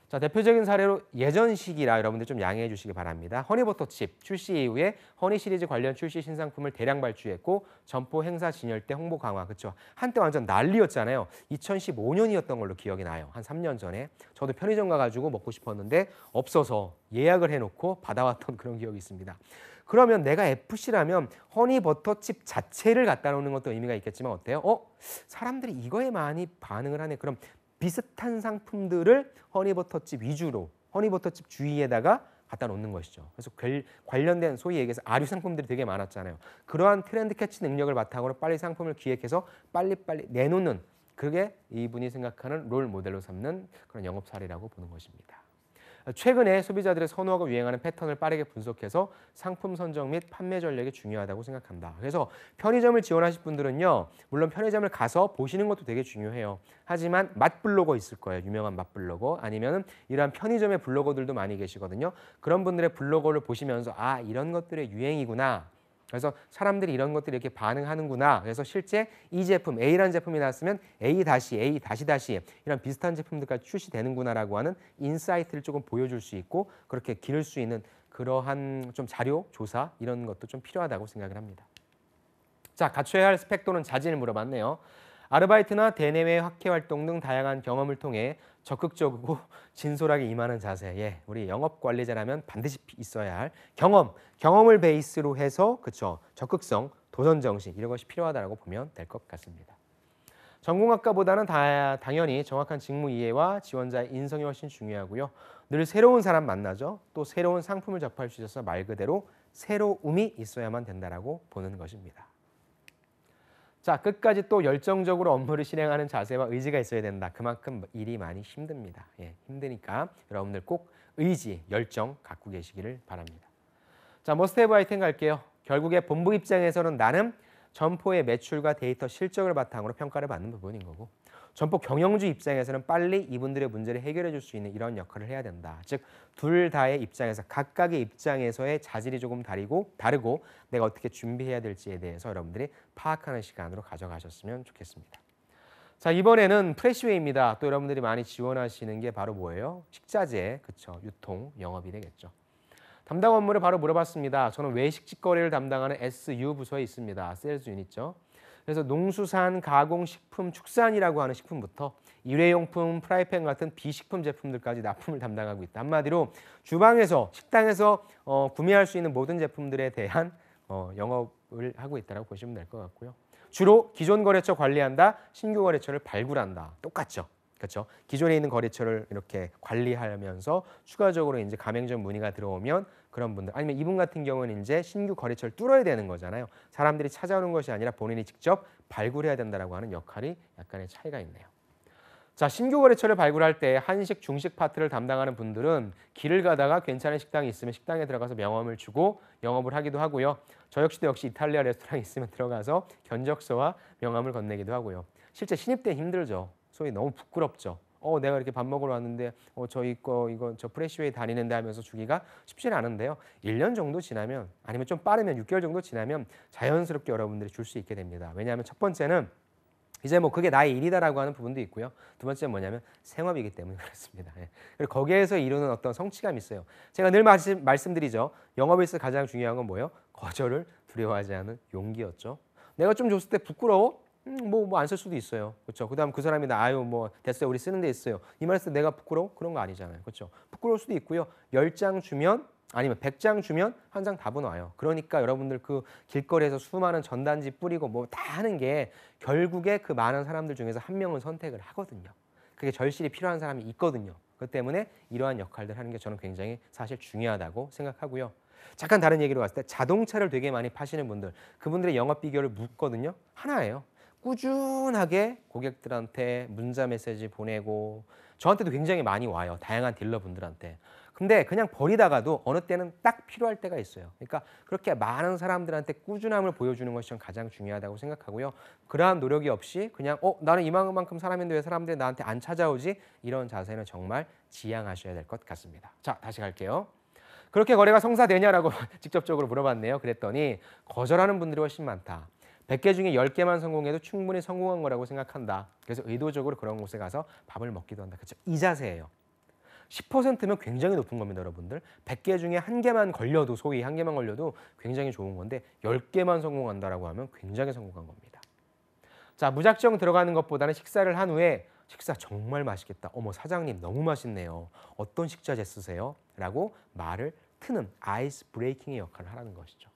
자, 대표적인 사례로 예전 시기라 여러분들 좀 양해해 주시기 바랍니다. 허니버터칩 출시 이후에 허니 시리즈 관련 출시 신상품을 대량 발주했고 점포 행사 진열 때 홍보 강화. 그렇죠. 한때 완전 난리였잖아요. 2015년이었던 걸로 기억이 나요. 한 3년 전에. 저도 편의점 가가지고 먹고 싶었는데 없어서 예약을 해놓고 받아왔던 그런 기억이 있습니다. 그러면 내가 FC라면 허니버터칩 자체를 갖다 놓는 것도 의미가 있겠지만 어때요? 사람들이 이거에 많이 반응을 하네. 그럼 비슷한 상품들을 허니버터칩 위주로 허니버터칩 주위에다가 갖다 놓는 것이죠. 그래서 관련된 소위 얘기해서 아류 상품들이 되게 많았잖아요. 그러한 트렌드 캐치 능력을 바탕으로 빨리 상품을 기획해서 빨리빨리 내놓는 그게 이분이 생각하는 롤 모델로 삼는 그런 영업 사례라고 보는 것입니다. 최근에 소비자들의 선호하고 유행하는 패턴을 빠르게 분석해서 상품 선정 및 판매 전략이 중요하다고 생각한다. 그래서 편의점을 지원하실 분들은요. 물론 편의점을 가서 보시는 것도 되게 중요해요. 하지만 맛 블로거 있을 거예요. 유명한 맛 블로거. 아니면 이러한 편의점의 블로거들도 많이 계시거든요. 그런 분들의 블로거를 보시면서 아 이런 것들의 유행이구나. 그래서 사람들이 이런 것들이 이렇게 반응하는구나. 그래서 실제 이 제품, A라는 제품이 나왔으면 A 다시 이런 비슷한 제품들까지 출시되는구나라고 하는 인사이트를 조금 보여줄 수 있고 그렇게 기를 수 있는 그러한 좀 자료, 조사 이런 것도 좀 필요하다고 생각을 합니다. 자, 갖춰야 할 스펙 또는 자질을 물어봤네요. 아르바이트나 대내외 학회 활동 등 다양한 경험을 통해 적극적이고 진솔하게 임하는 자세. 예, 우리 영업 관리자라면 반드시 있어야 할 경험을 베이스로 해서 그렇죠. 적극성, 도전 정신 이런 것이 필요하다고 보면 될 것 같습니다. 전공학과보다는 당연히 정확한 직무 이해와 지원자의 인성이 훨씬 중요하고요. 늘 새로운 사람 만나죠. 또 새로운 상품을 접할 수 있어서 말 그대로 새로움이 있어야만 된다라고 보는 것입니다. 자, 끝까지 또 열정적으로 업무를 실행하는 자세와 의지가 있어야 된다. 그만큼 일이 많이 힘듭니다. 예, 힘드니까 여러분들 꼭 의지, 열정 갖고 계시기를 바랍니다. 자, 머스트 해브 아이템 갈게요. 결국에 본부 입장에서는 나는 점포의 매출과 데이터 실적을 바탕으로 평가를 받는 부분인 거고 점포 경영주 입장에서는 빨리 이분들의 문제를 해결해 줄 수 있는 이런 역할을 해야 된다. 즉 둘 다의 입장에서 각각의 입장에서의 자질이 조금 다르고 내가 어떻게 준비해야 될지에 대해서 여러분들이 파악하는 시간으로 가져가셨으면 좋겠습니다. 자, 이번에는 프레시웨이입니다. 또 여러분들이 많이 지원하시는 게 바로 뭐예요? 식자재, 그쵸? 유통, 영업이 되겠죠. 담당 업무를 바로 물어봤습니다. 저는 외식직거래를 담당하는 SU 부서에 있습니다. 세일즈 유닛죠. 그래서 농수산, 가공, 식품, 축산이라고 하는 식품부터 일회용품, 프라이팬 같은 비식품 제품들까지 납품을 담당하고 있다. 한마디로 주방에서, 식당에서 구매할 수 있는 모든 제품들에 대한 영업을 하고 있다고 보시면 될 것 같고요. 주로 기존 거래처 관리한다, 신규 거래처를 발굴한다. 똑같죠. 그렇죠? 기존에 있는 거래처를 이렇게 관리하면서 추가적으로 이제 가맹점 문의가 들어오면 그런 분들 아니면 이분 같은 경우는 이제 신규 거래처를 뚫어야 되는 거잖아요. 사람들이 찾아오는 것이 아니라 본인이 직접 발굴해야 된다라고 하는 역할이 약간의 차이가 있네요. 자, 신규 거래처를 발굴할 때 한식, 중식 파트를 담당하는 분들은 길을 가다가 괜찮은 식당이 있으면 식당에 들어가서 명함을 주고 영업을 하기도 하고요. 저 역시도 이탈리아 레스토랑이 있으면 들어가서 견적서와 명함을 건네기도 하고요. 실제 신입 때 힘들죠. 소위 너무 부끄럽죠. 내가 이렇게 밥 먹으러 왔는데 저희 거 이거 저 프레시웨이 다니는데 하면서 주기가 쉽지는 않은데요. 1년 정도 지나면 아니면 좀 빠르면 6개월 정도 지나면 자연스럽게 여러분들이 줄 수 있게 됩니다. 왜냐하면 첫 번째는 이제 뭐 그게 나의 일이다라고 하는 부분도 있고요. 두 번째는 뭐냐면 생업이기 때문에 그렇습니다. 예. 그리고 거기에서 이루는 어떤 성취감이 있어요. 제가 늘 말씀드리죠. 영업에서 가장 중요한 건 뭐예요? 거절을 두려워하지 않은 용기였죠. 내가 좀 줬을 때 부끄러워? 뭐 안 쓸 수도 있어요. 그렇죠? 그다음 그 사람이 아유 뭐 됐어요. 우리 쓰는 데 있어요. 이 말했을 때 내가 부끄러워? 그런 거 아니잖아요. 그렇죠? 부끄러울 수도 있고요. 10장 주면 아니면 100장 주면 한 장 답은 와요. 그러니까 여러분들 그 길거리에서 수많은 전단지 뿌리고 뭐 다 하는 게 결국에 그 많은 사람들 중에서 한 명은 선택을 하거든요. 그게 절실히 필요한 사람이 있거든요. 그렇기 때문에 이러한 역할들 하는 게 저는 굉장히 사실 중요하다고 생각하고요. 잠깐 다른 얘기로 갔을 때 자동차를 되게 많이 파시는 분들, 그분들의 영업 비결을 묻거든요. 하나예요. 꾸준하게 고객들한테 문자 메시지 보내고 저한테도 굉장히 많이 와요. 다양한 딜러분들한테. 근데 그냥 버리다가도 어느 때는 딱 필요할 때가 있어요. 그러니까 그렇게 많은 사람들한테 꾸준함을 보여주는 것이 전 가장 중요하다고 생각하고요. 그러한 노력이 없이 그냥 나는 이만큼 사람인데 왜 사람들이 나한테 안 찾아오지? 이런 자세는 정말 지양하셔야 될 것 같습니다. 자, 다시 갈게요. 그렇게 거래가 성사되냐라고 직접적으로 물어봤네요. 그랬더니 거절하는 분들이 훨씬 많다. 100개 중에 10개만 성공해도 충분히 성공한 거라고 생각한다. 그래서 의도적으로 그런 곳에 가서 밥을 먹기도 한다. 그렇죠? 이 자세예요. 10%면 굉장히 높은 겁니다, 여러분들. 100개 중에 한 개만 걸려도 소위 한 개만 걸려도 굉장히 좋은 건데 10개만 성공한다라고 하면 굉장히 성공한 겁니다. 자, 무작정 들어가는 것보다는 식사를 한 후에 식사 정말 맛있겠다. 어머, 사장님 너무 맛있네요. 어떤 식자재 쓰세요? 라고 말을 트는 아이스 브레이킹의 역할을 하라는 것이죠.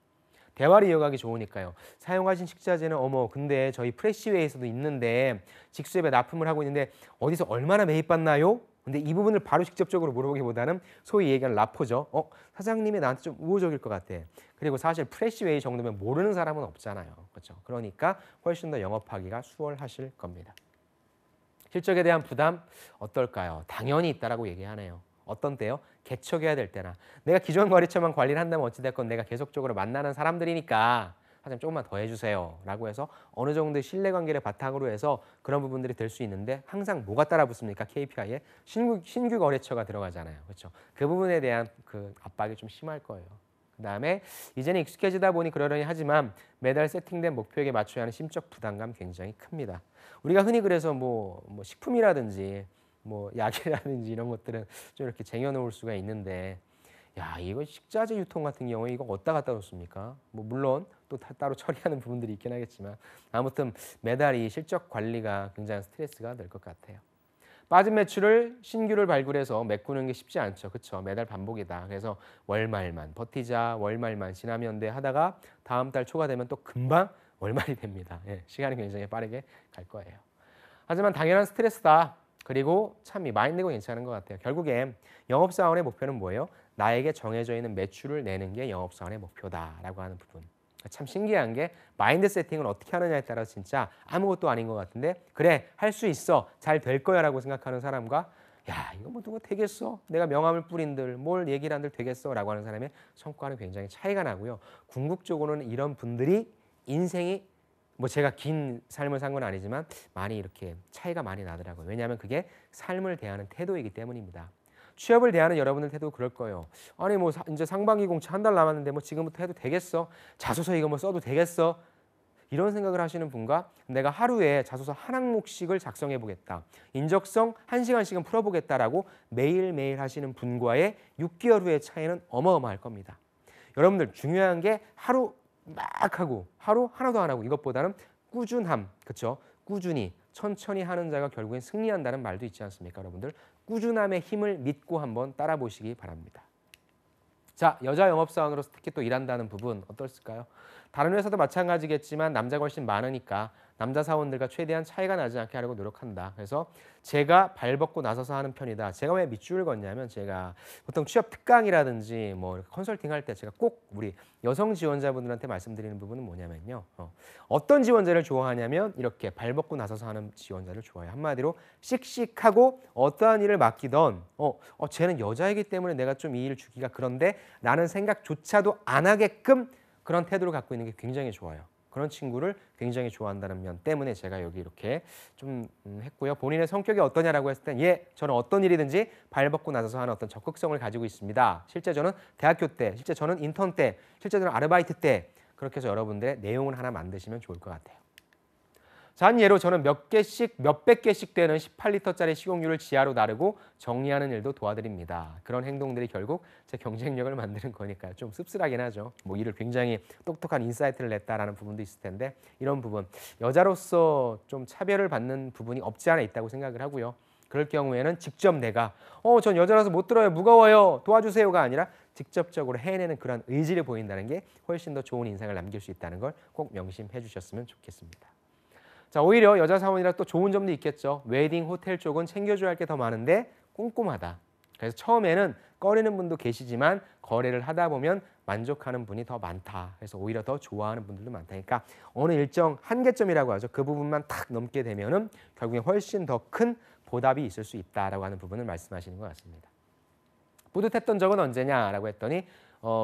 대화를 이어가기 좋으니까요. 사용하신 식자재는 근데 저희 프레시웨이에서도 있는데 직수협에 납품을 하고 있는데 어디서 얼마나 매입받나요? 근데 이 부분을 바로 직접적으로 물어보기보다는 소위 얘기하는 라포죠. 사장님이 나한테 좀 우호적일 것 같아. 그리고 사실 프레시웨이 정도면 모르는 사람은 없잖아요. 그렇죠? 그러니까 훨씬 더 영업하기가 수월하실 겁니다. 실적에 대한 부담 어떨까요? 당연히 있다라고 얘기하네요. 어떤 때요? 개척해야 될 때나 내가 기존 거래처만 관리를 한다면 어찌됐건 내가 계속적으로 만나는 사람들이니까 사장님 조금만 더 해주세요 라고 해서 어느 정도의 신뢰관계를 바탕으로 해서 그런 부분들이 될 수 있는데 항상 뭐가 따라붙습니까? KPI에 신규 거래처가 들어가잖아요. 그렇죠? 그 부분에 대한 그 압박이 좀 심할 거예요. 그다음에 이제는 익숙해지다 보니 그러려니 하지만 매달 세팅된 목표에게 맞춰야 하는 심적 부담감 굉장히 큽니다. 우리가 흔히 그래서 뭐 식품이라든지 뭐 약이라든지 이런 것들은 좀 이렇게 쟁여놓을 수가 있는데 야, 이거 식자재 유통 같은 경우에 이거 어디다 갖다 놓습니까? 뭐 물론 또 따로 처리하는 부분들이 있긴 하겠지만 아무튼 매달 이 실적 관리가 굉장히 스트레스가 될 것 같아요. 빠진 매출을 신규를 발굴해서 메꾸는 게 쉽지 않죠. 그렇죠? 매달 반복이다. 그래서 월말만 버티자, 월말만 지나면 돼 하다가 다음 달 초가 되면 또 금방 월말이 됩니다. 예, 시간이 굉장히 빠르게 갈 거예요. 하지만 당연한 스트레스다. 그리고 참 이 마인드가 괜찮은 것 같아요. 결국엔 영업사원의 목표는 뭐예요? 나에게 정해져 있는 매출을 내는 게 영업사원의 목표다라고 하는 부분. 참 신기한 게 마인드 세팅을 어떻게 하느냐에 따라 진짜 아무것도 아닌 것 같은데 그래 할 수 있어 잘 될 거야 라고 생각하는 사람과 야, 이거 뭐 누가 되겠어? 내가 명함을 뿌린들 뭘 얘기를 한들 되겠어? 라고 하는 사람의 성과는 굉장히 차이가 나고요. 궁극적으로는 이런 분들이 인생이 뭐 제가 긴 삶을 산 건 아니지만 많이 이렇게 차이가 많이 나더라고요. 왜냐하면 그게 삶을 대하는 태도이기 때문입니다. 취업을 대하는 여러분들 태도 그럴 거예요. 아니 뭐 이제 상반기 공채 한 달 남았는데 뭐 지금부터 해도 되겠어? 자소서 이거 뭐 써도 되겠어? 이런 생각을 하시는 분과 내가 하루에 자소서 한 항목씩을 작성해 보겠다. 인적성 1시간씩은 풀어보겠다라고 매일매일 하시는 분과의 6개월 후의 차이는 어마어마할 겁니다. 여러분들 중요한 게 하루 막 하고 하루 하나도 안 하고 이것보다는 꾸준함, 그렇죠? 꾸준히 천천히 하는 자가 결국엔 승리한다는 말도 있지 않습니까, 여러분들? 꾸준함의 힘을 믿고 한번 따라 보시기 바랍니다. 자, 여자 영업사원으로서 특히 또 일한다는 부분 어떨까요? 다른 회사도 마찬가지겠지만 남자가 훨씬 많으니까 남자 사원들과 최대한 차이가 나지 않게 하려고 노력한다. 그래서 제가 발벗고 나서서 하는 편이다. 제가 왜 밑줄을 걷냐면 제가 보통 취업 특강이라든지 뭐 컨설팅 할 때 제가 꼭 우리 여성 지원자분들한테 말씀드리는 부분은 뭐냐면요. 어떤 지원자를 좋아하냐면 이렇게 발벗고 나서서 하는 지원자를 좋아해요. 한마디로 씩씩하고 어떠한 일을 맡기던 쟤는 여자이기 때문에 내가 좀 이 일을 주기가 그런데 라는 생각조차도 안 하게끔 그런 태도를 갖고 있는 게 굉장히 좋아요. 그런 친구를 굉장히 좋아한다는 면 때문에 제가 여기 이렇게 좀 했고요. 본인의 성격이 어떠냐라고 했을 땐 저는 어떤 일이든지 발벗고 나서서 하는 어떤 적극성을 가지고 있습니다. 실제 저는 대학교 때, 실제 저는 인턴 때, 실제 저는 아르바이트 때 그렇게 해서 여러분들의 내용을 하나 만드시면 좋을 것 같아요. 자, 한 예로 저는 몇백 개씩 되는 18리터짜리 식용유를 지하로 나르고 정리하는 일도 도와드립니다. 그런 행동들이 결국 제 경쟁력을 만드는 거니까요. 좀 씁쓸하긴 하죠. 뭐 일을 굉장히 똑똑한 인사이트를 냈다라는 부분도 있을 텐데 이런 부분, 여자로서 좀 차별을 받는 부분이 없지 않아 있다고 생각을 하고요. 그럴 경우에는 직접 내가 전 여자라서 못 들어요. 무거워요. 도와주세요가 아니라 직접적으로 해내는 그런 의지를 보인다는 게 훨씬 더 좋은 인상을 남길 수 있다는 걸 꼭 명심해 주셨으면 좋겠습니다. 자, 오히려 여자 사원이라 또 좋은 점도 있겠죠. 웨딩, 호텔 쪽은 챙겨줘야 할 게 더 많은데 꼼꼼하다. 그래서 처음에는 꺼리는 분도 계시지만 거래를 하다 보면 만족하는 분이 더 많다. 그래서 오히려 더 좋아하는 분들도 많다니까 어느 일정 한계점이라고 하죠. 그 부분만 탁 넘게 되면은 결국에 훨씬 더 큰 보답이 있을 수 있다라고 하는 부분을 말씀하시는 것 같습니다. 뿌듯했던 적은 언제냐라고 했더니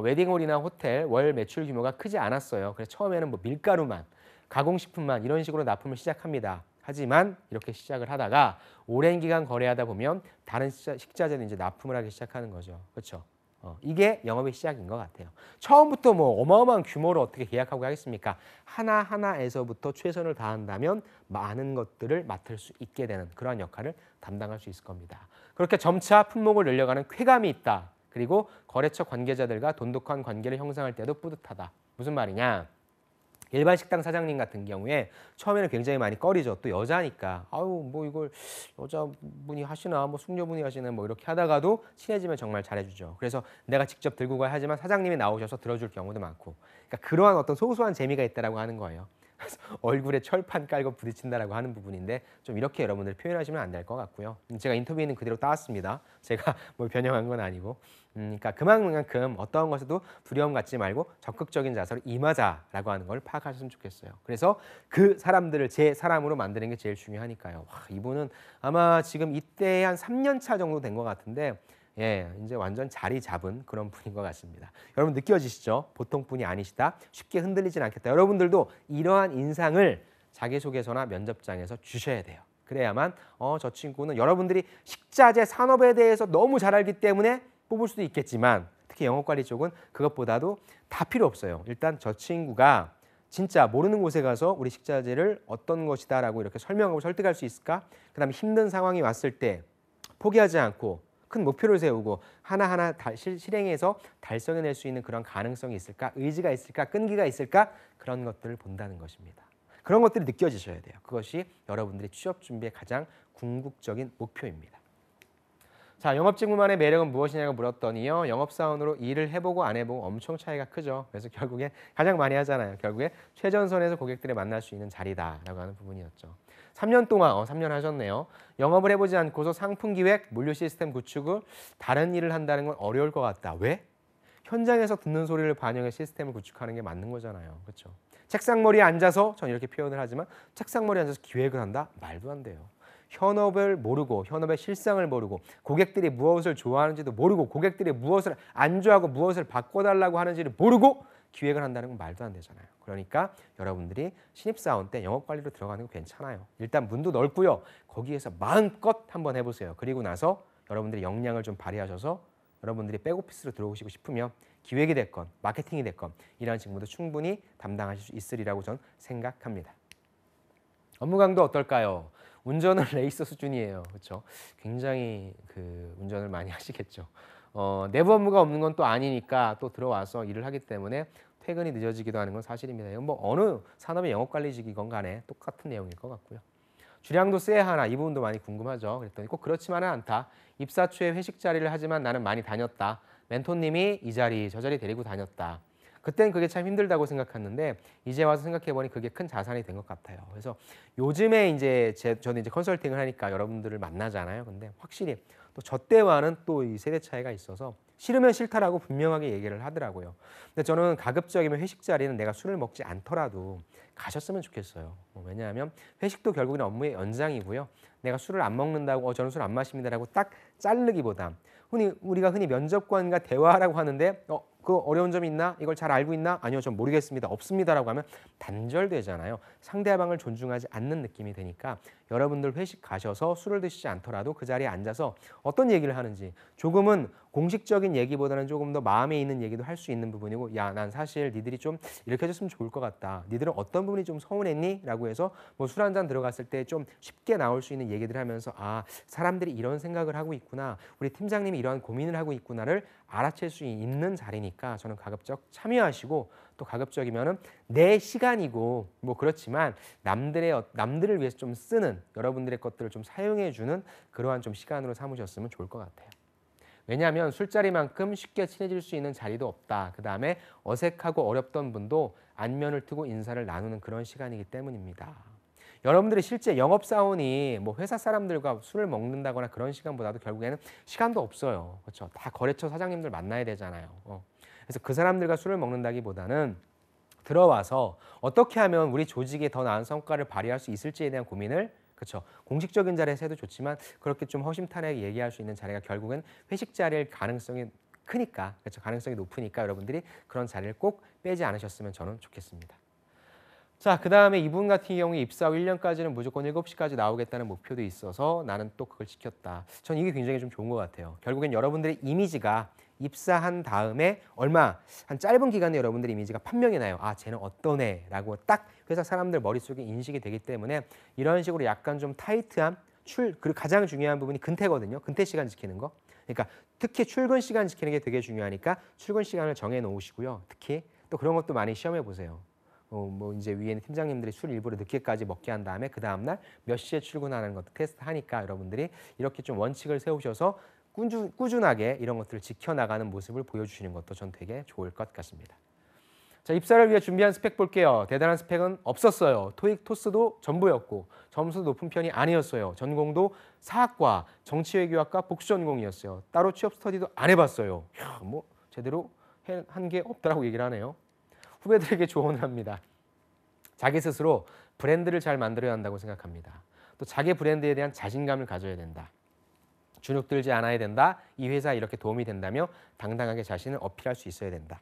웨딩홀이나 호텔 월 매출 규모가 크지 않았어요. 그래서 처음에는 뭐 밀가루만 가공식품만 이런 식으로 납품을 시작합니다. 하지만 이렇게 시작을 하다가 오랜 기간 거래하다 보면 다른 식자재는 이제 납품을 하기 시작하는 거죠. 그렇죠? 이게 영업의 시작인 것 같아요. 처음부터 뭐 어마어마한 규모로 어떻게 계약하고 하겠습니까? 하나하나에서부터 최선을 다한다면 많은 것들을 맡을 수 있게 되는 그러한 역할을 담당할 수 있을 겁니다. 그렇게 점차 품목을 늘려가는 쾌감이 있다. 그리고 거래처 관계자들과 돈독한 관계를 형성할 때도 뿌듯하다. 무슨 말이냐? 일반 식당 사장님 같은 경우에 처음에는 굉장히 많이 꺼리죠. 또 여자니까 아유 뭐 이걸 여자분이 하시나 뭐 숙녀분이 하시나 뭐 이렇게 하다가도 친해지면 정말 잘해주죠. 그래서 내가 직접 들고 가야 하지만 사장님이 나오셔서 들어줄 경우도 많고 그러니까 그러한 어떤 소소한 재미가 있다라고 하는 거예요. 그래서 얼굴에 철판 깔고 부딪힌다라고 하는 부분인데 좀 이렇게 여러분들 표현하시면 안 될 것 같고요. 제가 인터뷰에 있는 그대로 따왔습니다. 제가 뭘 변형한 건 아니고 그러니까 그만큼 어떠한 것에도 두려움 갖지 말고 적극적인 자세로 임하자라고 하는 걸 파악하셨으면 좋겠어요. 그래서 그 사람들을 제 사람으로 만드는 게 제일 중요하니까요. 와, 이분은 아마 지금 이때 한 3년 차 정도 된 것 같은데 이제 완전 자리 잡은 그런 분인 것 같습니다. 여러분 느껴지시죠? 보통 분이 아니시다. 쉽게 흔들리진 않겠다. 여러분들도 이러한 인상을 자기소개서나 면접장에서 주셔야 돼요. 그래야만 저 친구는 여러분들이 식자재 산업에 대해서 너무 잘 알기 때문에 뽑을 수도 있겠지만 특히 영업관리 쪽은 그것보다도 다 필요 없어요. 일단 저 친구가 진짜 모르는 곳에 가서 우리 식자재를 어떤 것이다라고 이렇게 설명하고 설득할 수 있을까? 그다음에 힘든 상황이 왔을 때 포기하지 않고 큰 목표를 세우고 하나하나 실행해서 달성해낼 수 있는 그런 가능성이 있을까? 의지가 있을까? 끈기가 있을까? 그런 것들을 본다는 것입니다. 그런 것들이 느껴지셔야 돼요. 그것이 여러분들의 취업 준비의 가장 궁극적인 목표입니다. 자, 영업직무만의 매력은 무엇이냐고 물었더니요. 영업사원으로 일을 해보고 안 해보고 엄청 차이가 크죠. 그래서 결국에 가장 많이 하잖아요. 결국에 최전선에서 고객들을 만날 수 있는 자리다라고 하는 부분이었죠. 3년 동안 3년 하셨네요. 영업을 해보지 않고서 상품 기획, 물류 시스템 구축을 다른 일을 한다는 건 어려울 것 같다. 왜? 현장에서 듣는 소리를 반영해 시스템을 구축하는 게 맞는 거잖아요. 그렇죠? 책상머리에 앉아서 전 이렇게 표현을 하지만 책상머리에 앉아서 기획을 한다? 말도 안 돼요. 현업을 모르고 현업의 실상을 모르고 고객들이 무엇을 좋아하는지도 모르고 고객들이 무엇을 안 좋아하고 무엇을 바꿔달라고 하는지를 모르고 기획을 한다는 건 말도 안 되잖아요. 그러니까 여러분들이 신입사원 때 영업관리로 들어가는 거 괜찮아요. 일단 문도 넓고요. 거기에서 마음껏 한번 해보세요. 그리고 나서 여러분들이 역량을 좀 발휘하셔서 여러분들이 백오피스로 들어오시고 싶으면 기획이 됐건 마케팅이 됐건 이러한 직무도 충분히 담당하실 수 있으리라고 저는 생각합니다. 업무 강도 어떨까요? 운전은 레이서 수준이에요. 그렇죠? 굉장히 운전을 많이 하시겠죠. 내부 업무가 없는 건 또 아니니까 또 들어와서 일을 하기 때문에 퇴근이 늦어지기도 하는 건 사실입니다. 이건 뭐 어느 산업의 영업관리직이건 간에 똑같은 내용일 것 같고요. 주량도 세야 하나 이 부분도 많이 궁금하죠. 그랬더니 꼭 그렇지만은 않다. 입사 초에 회식 자리를 하지만 나는 많이 다녔다. 멘토님이 이 자리 저 자리 데리고 다녔다. 그땐 그게 참 힘들다고 생각했는데 이제 와서 생각해보니 그게 큰 자산이 된 것 같아요. 그래서 요즘에 이제 저는 이제 컨설팅을 하니까 여러분들을 만나잖아요. 근데 확실히 또 저 때와는 또 이 세대 차이가 있어서 싫으면 싫다라고 분명하게 얘기를 하더라고요. 근데 저는 가급적이면 회식 자리는 내가 술을 먹지 않더라도 가셨으면 좋겠어요. 왜냐하면 회식도 결국은 업무의 연장이고요. 내가 술을 안 먹는다고 저는 술 안 마십니다라고 딱 자르기보다 우리가 흔히 면접관과 대화하라고 하는데 그 어려운 점이 있나? 이걸 잘 알고 있나? 아니요, 전 모르겠습니다. 없습니다라고 하면 단절되잖아요. 상대방을 존중하지 않는 느낌이 드니까 여러분들 회식 가셔서 술을 드시지 않더라도 그 자리에 앉아서 어떤 얘기를 하는지 조금은 공식적인 얘기보다는 조금 더 마음에 있는 얘기도 할 수 있는 부분이고 야, 난 사실 니들이 좀 이렇게 해줬으면 좋을 것 같다. 니들은 어떤 부분이 좀 서운했니? 라고 해서 뭐 술 한잔 들어갔을 때 좀 쉽게 나올 수 있는 얘기들 하면서 아, 사람들이 이런 생각을 하고 있구나. 우리 팀장님이 이러한 고민을 하고 있구나를 알아챌 수 있는 자리니까 저는 가급적 참여하시고 또 가급적이면은 내 시간이고 뭐 그렇지만 남들을 위해서 좀 쓰는 여러분들의 것들을 좀 사용해 주는 그러한 좀 시간으로 삼으셨으면 좋을 것 같아요. 왜냐하면 술자리만큼 쉽게 친해질 수 있는 자리도 없다. 그다음에 어색하고 어렵던 분도 안면을 트고 인사를 나누는 그런 시간이기 때문입니다. 여러분들이 실제 영업사원이 뭐 회사 사람들과 술을 먹는다거나 그런 시간보다도 결국에는 시간도 없어요. 그렇죠? 다 거래처 사장님들 만나야 되잖아요. 그래서 그 사람들과 술을 먹는다기보다는 들어와서 어떻게 하면 우리 조직에 더 나은 성과를 발휘할 수 있을지에 대한 고민을 그렇죠. 공식적인 자리에서 해도 좋지만 그렇게 좀 허심탄회하게 얘기할 수 있는 자리가 결국은 회식 자리일 가능성이 크니까 그렇죠. 가능성이 높으니까 여러분들이 그런 자리를 꼭 빼지 않으셨으면 저는 좋겠습니다. 자, 그 다음에 이분 같은 경우에 입사 후 1년까지는 무조건 7시까지 나오겠다는 목표도 있어서 나는 또 그걸 지켰다. 전 이게 굉장히 좀 좋은 것 같아요. 결국엔 여러분들의 이미지가 입사한 다음에 한 짧은 기간에 여러분들의 이미지가 판명이 나요. 아, 쟤는 어떤 애라고 딱 회사 사람들 머릿속에 인식이 되기 때문에 이런 식으로 약간 좀 타이트한 그리고 가장 중요한 부분이 근태거든요. 근태 시간 지키는 거. 그러니까 특히 출근 시간 지키는 게 되게 중요하니까 출근 시간을 정해 놓으시고요. 특히 또 그런 것도 많이 시험해 보세요. 뭐 이제 위에는 팀장님들이 술 일부러 늦게까지 먹게 한 다음에 그 다음 날 몇 시에 출근하는 것도 테스트 하니까 여러분들이 이렇게 좀 원칙을 세우셔서 꾸준하게 이런 것들을 지켜나가는 모습을 보여주시는 것도 전 되게 좋을 것 같습니다. 자, 입사를 위해 준비한 스펙 볼게요. 대단한 스펙은 없었어요. 토익, 토스도 전부였고 점수도 높은 편이 아니었어요. 전공도 사학과, 정치외교학과 복수 전공이었어요. 따로 취업 스터디도 안 해봤어요. 이야, 뭐 제대로 한 게 없다라고 얘기를 하네요. 후배들에게 조언을 합니다. 자기 스스로 브랜드를 잘 만들어야 한다고 생각합니다. 또 자기 브랜드에 대한 자신감을 가져야 된다. 주눅 들지 않아야 된다. 이 회사에 이렇게 도움이 된다며 당당하게 자신을 어필할 수 있어야 된다.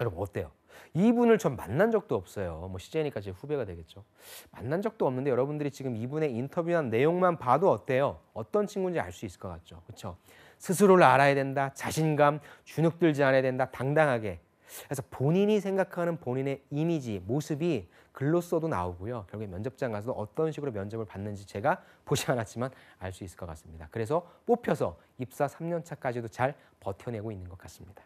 여러분 어때요? 이분을 전 만난 적도 없어요. 뭐 CJ니까 제 후배가 되겠죠. 만난 적도 없는데 여러분들이 지금 이분의 인터뷰한 내용만 봐도 어때요? 어떤 친구인지 알 수 있을 것 같죠. 그렇죠? 스스로를 알아야 된다. 자신감, 주눅 들지 않아야 된다. 당당하게. 그래서 본인이 생각하는 본인의 이미지, 모습이 글로써도 나오고요. 결국에 면접장 가서도 어떤 식으로 면접을 받는지 제가 보지 않았지만 알 수 있을 것 같습니다. 그래서 뽑혀서 입사 3년 차까지도 잘 버텨내고 있는 것 같습니다.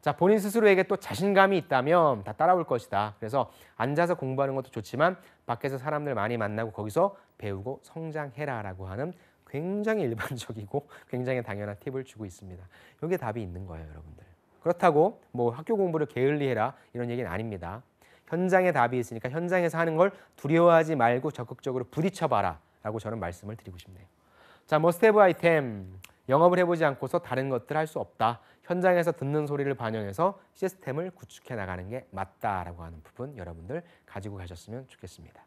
자, 본인 스스로에게 또 자신감이 있다면 다 따라올 것이다. 그래서 앉아서 공부하는 것도 좋지만 밖에서 사람들 많이 만나고 거기서 배우고 성장해라라고 하는 굉장히 일반적이고 굉장히 당연한 팁을 주고 있습니다. 이게 답이 있는 거예요, 여러분들. 그렇다고 뭐 학교 공부를 게을리해라 이런 얘기는 아닙니다. 현장에 답이 있으니까 현장에서 하는 걸 두려워하지 말고 적극적으로 부딪혀봐라 라고 저는 말씀을 드리고 싶네요. 자, 머스트헤브 아이템. 영업을 해보지 않고서 다른 것들 할 수 없다. 현장에서 듣는 소리를 반영해서 시스템을 구축해 나가는 게 맞다라고 하는 부분 여러분들 가지고 가셨으면 좋겠습니다.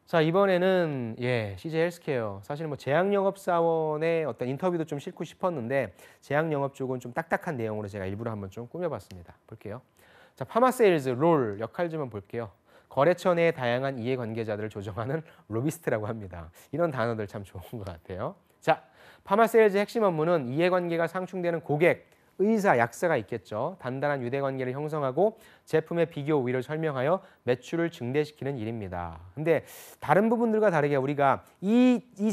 자, 이번에는 CJ 헬스케어. 사실 뭐 제약영업사원의 어떤 인터뷰도 좀 싣고 싶었는데 제약영업 쪽은 좀 딱딱한 내용으로 제가 일부러 한번 좀 꾸며봤습니다. 볼게요. 자, 파마세일즈 롤 역할 좀 볼게요. 거래처 내 다양한 이해관계자들을 조정하는 로비스트라고 합니다. 이런 단어들 참 좋은 것 같아요. 자, 파마세일즈 핵심 업무는 이해관계가 상충되는 고객, 의사, 약사가 있겠죠. 단단한 유대관계를 형성하고 제품의 비교 우위를 설명하여 매출을 증대시키는 일입니다. 근데 다른 부분들과 다르게 우리가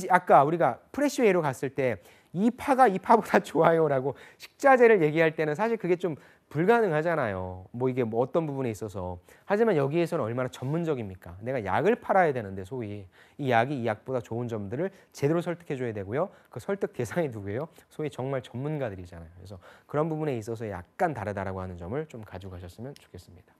아까 우리가 프레시웨이로 갔을 때 이 파가 이 파보다 좋아요라고 식자재를 얘기할 때는 사실 그게 좀 불가능하잖아요. 뭐 이게 뭐 어떤 부분에 있어서. 하지만 여기에서는 얼마나 전문적입니까? 내가 약을 팔아야 되는데 소위 이 약이 이 약보다 좋은 점들을 제대로 설득해 줘야 되고요. 그 설득 대상이 누구예요? 소위 정말 전문가들이잖아요. 그래서 그런 부분에 있어서 약간 다르다라고 하는 점을 좀 가져가셨으면 좋겠습니다.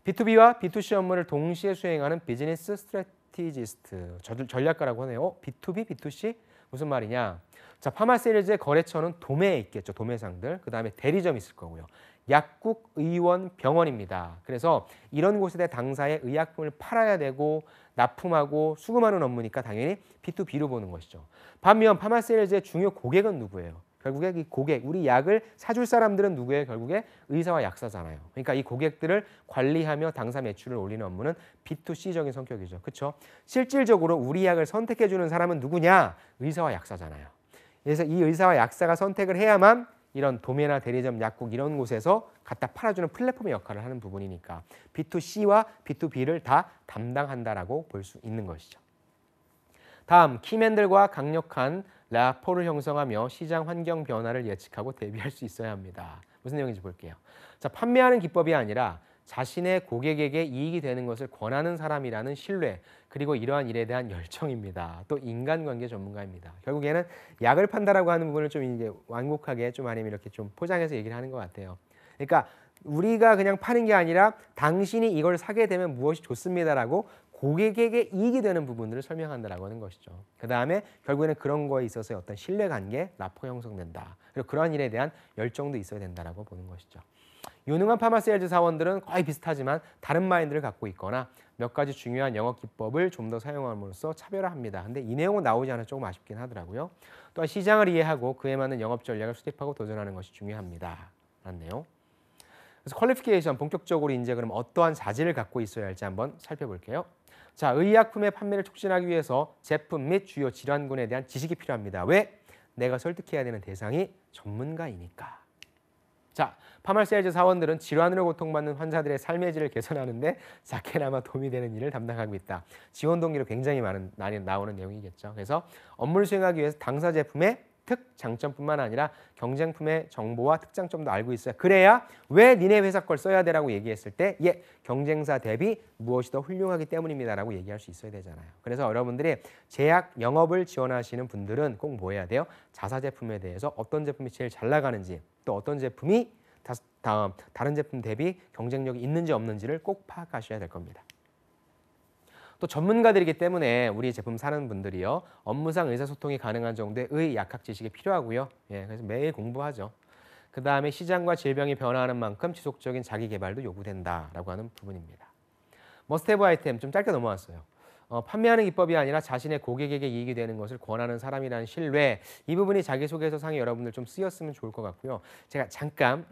B2B와 B2C 업무를 동시에 수행하는 비즈니스 스트래티지스트, 전략가라고 하네요. B2B, B2C? 무슨 말이냐? 자, 파마세일즈의 거래처는 도매에 있겠죠. 도매상들. 그다음에 대리점 있을 거고요. 약국, 의원, 병원입니다. 그래서 이런 곳에 당사의 의약품을 팔아야 되고 납품하고 수금하는 업무니까 당연히 B2B로 보는 것이죠. 반면 파마세일즈의 중요 고객은 누구예요? 결국에 이 고객, 우리 약을 사줄 사람들은 누구예요? 결국에 의사와 약사잖아요. 그러니까 이 고객들을 관리하며 당사 매출을 올리는 업무는 B2C적인 성격이죠. 그렇죠? 실질적으로 우리 약을 선택해 주는 사람은 누구냐? 의사와 약사잖아요. 그래서 이 의사와 약사가 선택을 해야만 이런 도매나 대리점, 약국 이런 곳에서 갖다 팔아주는 플랫폼의 역할을 하는 부분이니까 B2C와 B2B를 다 담당한다라고 볼 수 있는 것이죠. 다음, 키맨들과 강력한 라포를 형성하며 시장 환경 변화를 예측하고 대비할 수 있어야 합니다. 무슨 내용인지 볼게요. 자, 판매하는 기법이 아니라 자신의 고객에게 이익이 되는 것을 권하는 사람이라는 신뢰, 그리고 이러한 일에 대한 열정입니다. 또 인간관계 전문가입니다. 결국에는 약을 판다라고 하는 부분을 좀 이제 완곡하게 좀 아니면 이렇게 좀 포장해서 얘기를 하는 것 같아요. 그러니까 우리가 그냥 파는 게 아니라 당신이 이걸 사게 되면 무엇이 좋습니다라고 고객에게 이익이 되는 부분들을 설명한다라고 하는 것이죠. 그 다음에 결국에는 그런 거에 있어서의 어떤 신뢰관계, 라포 형성된다. 그리고 그러한 일에 대한 열정도 있어야 된다라고 보는 것이죠. 유능한 파마세일즈 사원들은 거의 비슷하지만 다른 마인드를 갖고 있거나 몇 가지 중요한 영업 기법을 좀 더 사용함으로써 차별화합니다. 근데 이 내용은 나오지 않아 조금 아쉽긴 하더라고요. 또한 시장을 이해하고 그에 맞는 영업 전략을 수립하고 도전하는 것이 중요합니다. 라는 내용. 그래서 퀄리피케이션 본격적으로 이제 그럼 어떠한 자질을 갖고 있어야 할지 한번 살펴볼게요. 자, 의약품의 판매를 촉진하기 위해서 제품 및 주요 질환군에 대한 지식이 필요합니다. 왜? 내가 설득해야 되는 대상이 전문가이니까. 자, 파마세일즈 사원들은 질환으로 고통받는 환자들의 삶의 질을 개선하는데 작게나마 도움이 되는 일을 담당하고 있다. 지원 동기로 굉장히 많이 나오는 내용이겠죠. 그래서 업무를 수행하기 위해서 당사 제품의 특장점뿐만 아니라 경쟁품의 정보와 특장점도 알고 있어야 그래야 왜 니네 회사 걸 써야 되라고 얘기했을 때 경쟁사 대비 무엇이 더 훌륭하기 때문입니다라고 얘기할 수 있어야 되잖아요. 그래서 여러분들이 제약 영업을 지원하시는 분들은 꼭 뭐 해야 돼요? 자사 제품에 대해서 어떤 제품이 제일 잘 나가는지 또 어떤 제품이 다른 제품 대비 경쟁력이 있는지 없는지를 꼭 파악하셔야 될 겁니다. 또 전문가들이기 때문에 우리 제품 사는 분들이요. 업무상 의사소통이 가능한 정도의 약학 지식이 필요하고요. 그래서 매일 공부하죠. 그 다음에 시장과 질병이 변화하는 만큼 지속적인 자기 개발도 요구된다라고 하는 부분입니다. 머스트헤브 아이템 좀 짧게 넘어왔어요. 판매하는 기법이 아니라 자신의 고객에게 이익이 되는 것을 권하는 사람이라는 신뢰, 이 부분이 자기소개서 상에 여러분들 좀 쓰였으면 좋을 것 같고요. 제가 잠깐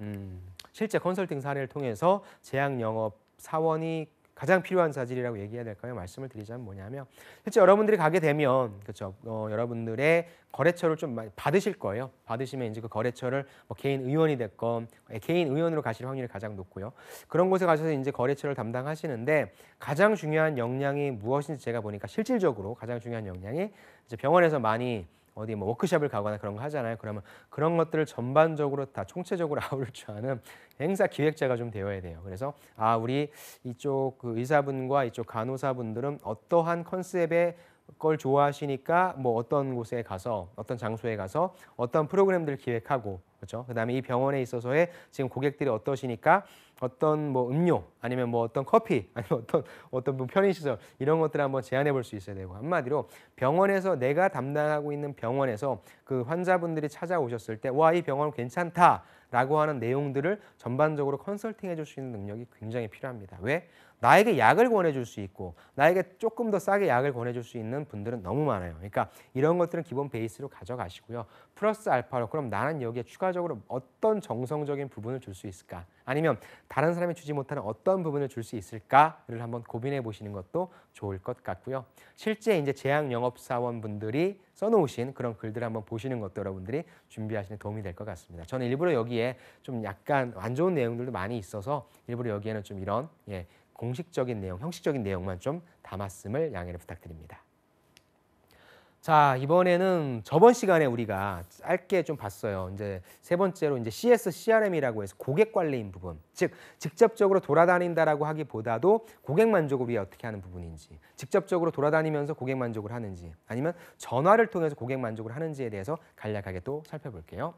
실제 컨설팅 사례를 통해서 제약영업 사원이 가장 필요한 자질이라고 얘기해야 될까요? 말씀을 드리자면 뭐냐면 실제 여러분들이 가게 되면 그렇죠. 여러분들의 거래처를 좀 많이 받으실 거예요. 받으시면 이제 그 거래처를 뭐 개인 의원이 됐건 개인 의원으로 가실 확률이 가장 높고요. 그런 곳에 가셔서 이제 거래처를 담당하시는데 가장 중요한 역량이 무엇인지 제가 보니까 실질적으로 가장 중요한 역량이 이제 병원에서 많이 어디 뭐 워크숍을 가거나 그런 거 하잖아요. 그러면 그런 것들을 전반적으로 다 총체적으로 아울 줄 아는 행사 기획자가 좀 되어야 돼요. 그래서 우리 이쪽 그 의사분과 이쪽 간호사분들은 어떠한 컨셉의 걸 좋아하시니까 뭐 어떤 곳에 가서 어떤 장소에 가서 어떤 프로그램들을 기획하고 그렇죠. 그다음에 이 병원에 있어서의 지금 고객들이 어떠시니까 어떤 뭐 음료 아니면 뭐 어떤 커피 아니면 어떤 뭐 편의시설 이런 것들을 한번 제안해 볼 수 있어야 되고 한마디로 병원에서 내가 담당하고 있는 병원에서 그 환자분들이 찾아오셨을 때 와, 이 병원 괜찮다라고 하는 내용들을 전반적으로 컨설팅해 줄 수 있는 능력이 굉장히 필요합니다. 왜? 나에게 약을 권해줄 수 있고 나에게 조금 더 싸게 약을 권해줄 수 있는 분들은 너무 많아요. 그러니까 이런 것들은 기본 베이스로 가져가시고요. 플러스 알파로 그럼 나는 여기에 추가적으로 어떤 정성적인 부분을 줄 수 있을까? 아니면 다른 사람이 주지 못하는 어떤 부분을 줄 수 있을까를 한번 고민해 보시는 것도 좋을 것 같고요. 실제 이제 제약 영업사원분들이 써놓으신 그런 글들을 한번 보시는 것도 여러분들이 준비하시는 데 도움이 될 것 같습니다. 저는 일부러 여기에 좀 약간 안 좋은 내용들도 많이 있어서 일부러 여기에는 좀 이런 공식적인 내용, 형식적인 내용만 좀 담았음을 양해를 부탁드립니다. 자, 이번에는 저번 시간에 우리가 짧게 좀 봤어요. 이제 세 번째로 이제 CS, CRM이라고 해서 고객 관리인 부분. 즉, 직접적으로 돌아다닌다라고 하기보다도 고객 만족을 위해 어떻게 하는 부분인지, 직접적으로 돌아다니면서 고객 만족을 하는지, 아니면 전화를 통해서 고객 만족을 하는지에 대해서 간략하게 또 살펴볼게요.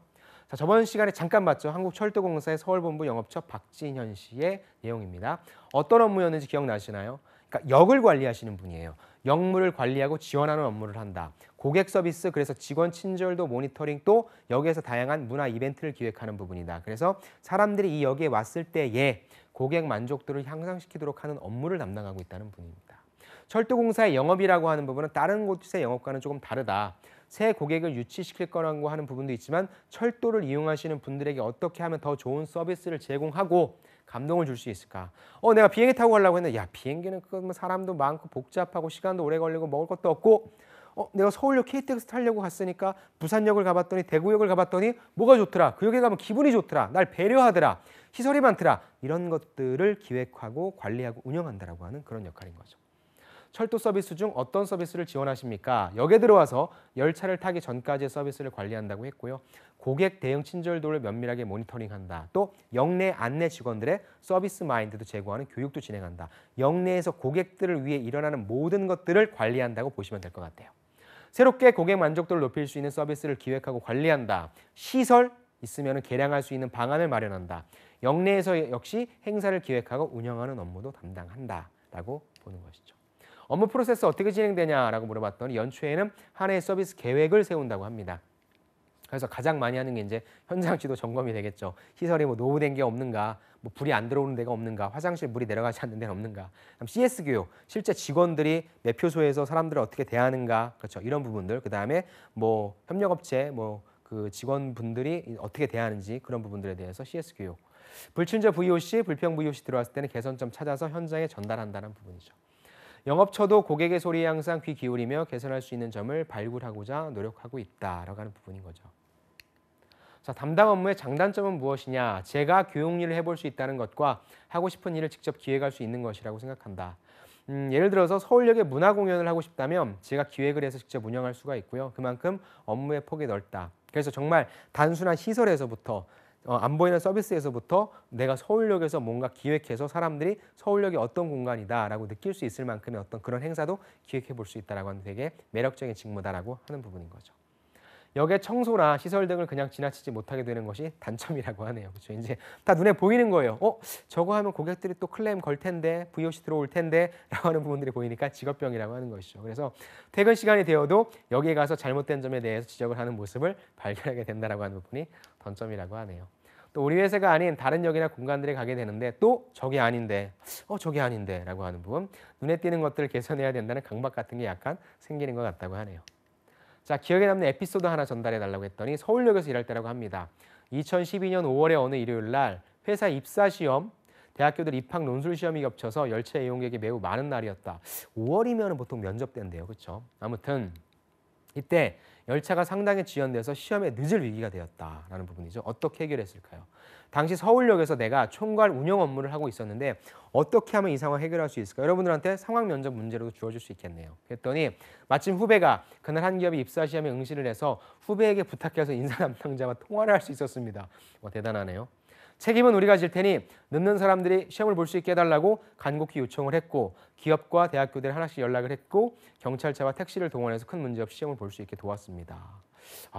자, 저번 시간에 잠깐 봤죠. 한국철도공사의 서울본부 영업처 박진현 씨의 내용입니다. 어떤 업무였는지 기억나시나요? 그러니까 역을 관리하시는 분이에요. 역물을 관리하고 지원하는 업무를 한다. 고객 서비스, 그래서 직원 친절도 모니터링, 또 역에서 다양한 문화 이벤트를 기획하는 부분이다. 그래서 사람들이 이 역에 왔을 때에 고객 만족도를 향상시키도록 하는 업무를 담당하고 있다는 분입니다. 철도공사의 영업이라고 하는 부분은 다른 곳의 영업과는 조금 다르다. 새 고객을 유치시킬 거라고 하는 부분도 있지만 철도를 이용하시는 분들에게 어떻게 하면 더 좋은 서비스를 제공하고 감동을 줄 수 있을까? 내가 비행기 타고 가려고 했는데 야, 비행기는 사람도 많고 복잡하고 시간도 오래 걸리고 먹을 것도 없고 내가 서울역 KTX 타려고 갔으니까 부산역을 가봤더니 대구역을 가봤더니 뭐가 좋더라. 그 역에 가면 기분이 좋더라. 날 배려하더라. 시설이 많더라. 이런 것들을 기획하고 관리하고 운영한다라고 하는 그런 역할인 거죠. 철도 서비스 중 어떤 서비스를 지원하십니까? 역에 들어와서 열차를 타기 전까지의 서비스를 관리한다고 했고요. 고객 대응 친절도를 면밀하게 모니터링한다. 또 역내 안내 직원들의 서비스 마인드도 제고하는 교육도 진행한다. 역내에서 고객들을 위해 일어나는 모든 것들을 관리한다고 보시면 될 것 같아요. 새롭게 고객 만족도를 높일 수 있는 서비스를 기획하고 관리한다. 시설 있으면 개량할 수 있는 방안을 마련한다. 역내에서 역시 행사를 기획하고 운영하는 업무도 담당한다라고 보는 것이죠. 업무 프로세스 어떻게 진행되냐라고 물어봤더니 연초에는 한 해의 서비스 계획을 세운다고 합니다. 그래서 가장 많이 하는 게 이제 현장 지도 점검이 되겠죠. 시설이 노후된 게 없는가, 불이 안 들어오는 데가 없는가, 화장실 물이 내려가지 않는 데는 없는가. 그다음 CS 교육, 실제 직원들이 매표소에서 사람들을 어떻게 대하는가, 그렇죠. 이런 부분들. 그다음에 협력업체 그 직원분들이 어떻게 대하는지 그런 부분들에 대해서 CS 교육. 불친절 VOC, 불평 VOC 들어왔을 때는 개선점 찾아서 현장에 전달한다는 부분이죠. 영업처도 고객의 소리에 항상 귀 기울이며 개선할 수 있는 점을 발굴하고자 노력하고 있다라고 하는 부분인 거죠. 자, 담당 업무의 장단점은 무엇이냐? 제가 교육 일을 해볼 수 있다는 것과 하고 싶은 일을 직접 기획할 수 있는 것이라고 생각한다. 예를 들어서 서울역에 문화 공연을 하고 싶다면 제가 기획을 해서 직접 운영할 수가 있고요. 그만큼 업무의 폭이 넓다. 그래서 정말 단순한 시설에서부터 안 보이는 서비스에서부터 내가 서울역에서 뭔가 기획해서 사람들이 서울역이 어떤 공간이다라고 느낄 수 있을 만큼의 어떤 그런 행사도 기획해 볼 수 있다라고 하는 되게 매력적인 직무다라고 하는 부분인 거죠. 역의 청소나 시설 등을 그냥 지나치지 못하게 되는 것이 단점이라고 하네요. 그렇죠? 이제 다 눈에 보이는 거예요. 저거 하면 고객들이 또 클레임 걸 텐데, VOC 들어올 텐데 라고 하는 부분들이 보이니까 직업병이라고 하는 것이죠. 그래서 퇴근 시간이 되어도 여기에 가서 잘못된 점에 대해서 지적을 하는 모습을 발견하게 된다라고 하는 부분이 단점이라고 하네요. 또 우리 회사가 아닌 다른 역이나 공간들에 가게 되는데 또 저게 아닌데, 저게 아닌데 라고 하는 부분, 눈에 띄는 것들을 개선해야 된다는 강박 같은 게 약간 생기는 것 같다고 하네요. 자, 기억에 남는 에피소드 하나 전달해 달라고 했더니 서울역에서 일할 때라고 합니다. 2012년 5월의 어느 일요일 날 회사 입사 시험, 대학교들 입학 논술 시험이 겹쳐서 열차 이용객이 매우 많은 날이었다. 5월이면 보통 면접 때인데요. 그렇죠? 아무튼 이때 열차가 상당히 지연돼서 시험에 늦을 위기가 되었다라는 부분이죠. 어떻게 해결했을까요? 당시 서울역에서 내가 총괄 운영 업무를 하고 있었는데 어떻게 하면 이 상황을 해결할 수 있을까? 여러분들한테 상황 면접 문제로도 주어질 수 있겠네요. 그랬더니 마침 후배가 그날 한 기업이 입사 시험에 응시를 해서 후배에게 부탁해서 인사 담당자와 통화를 할 수 있었습니다. 대단하네요. 책임은 우리가 질 테니 늦는 사람들이 시험을 볼 수 있게 해달라고 간곡히 요청을 했고 기업과 대학교들에 하나씩 연락을 했고 경찰차와 택시를 동원해서 큰 문제 없이 시험을 볼 수 있게 도왔습니다.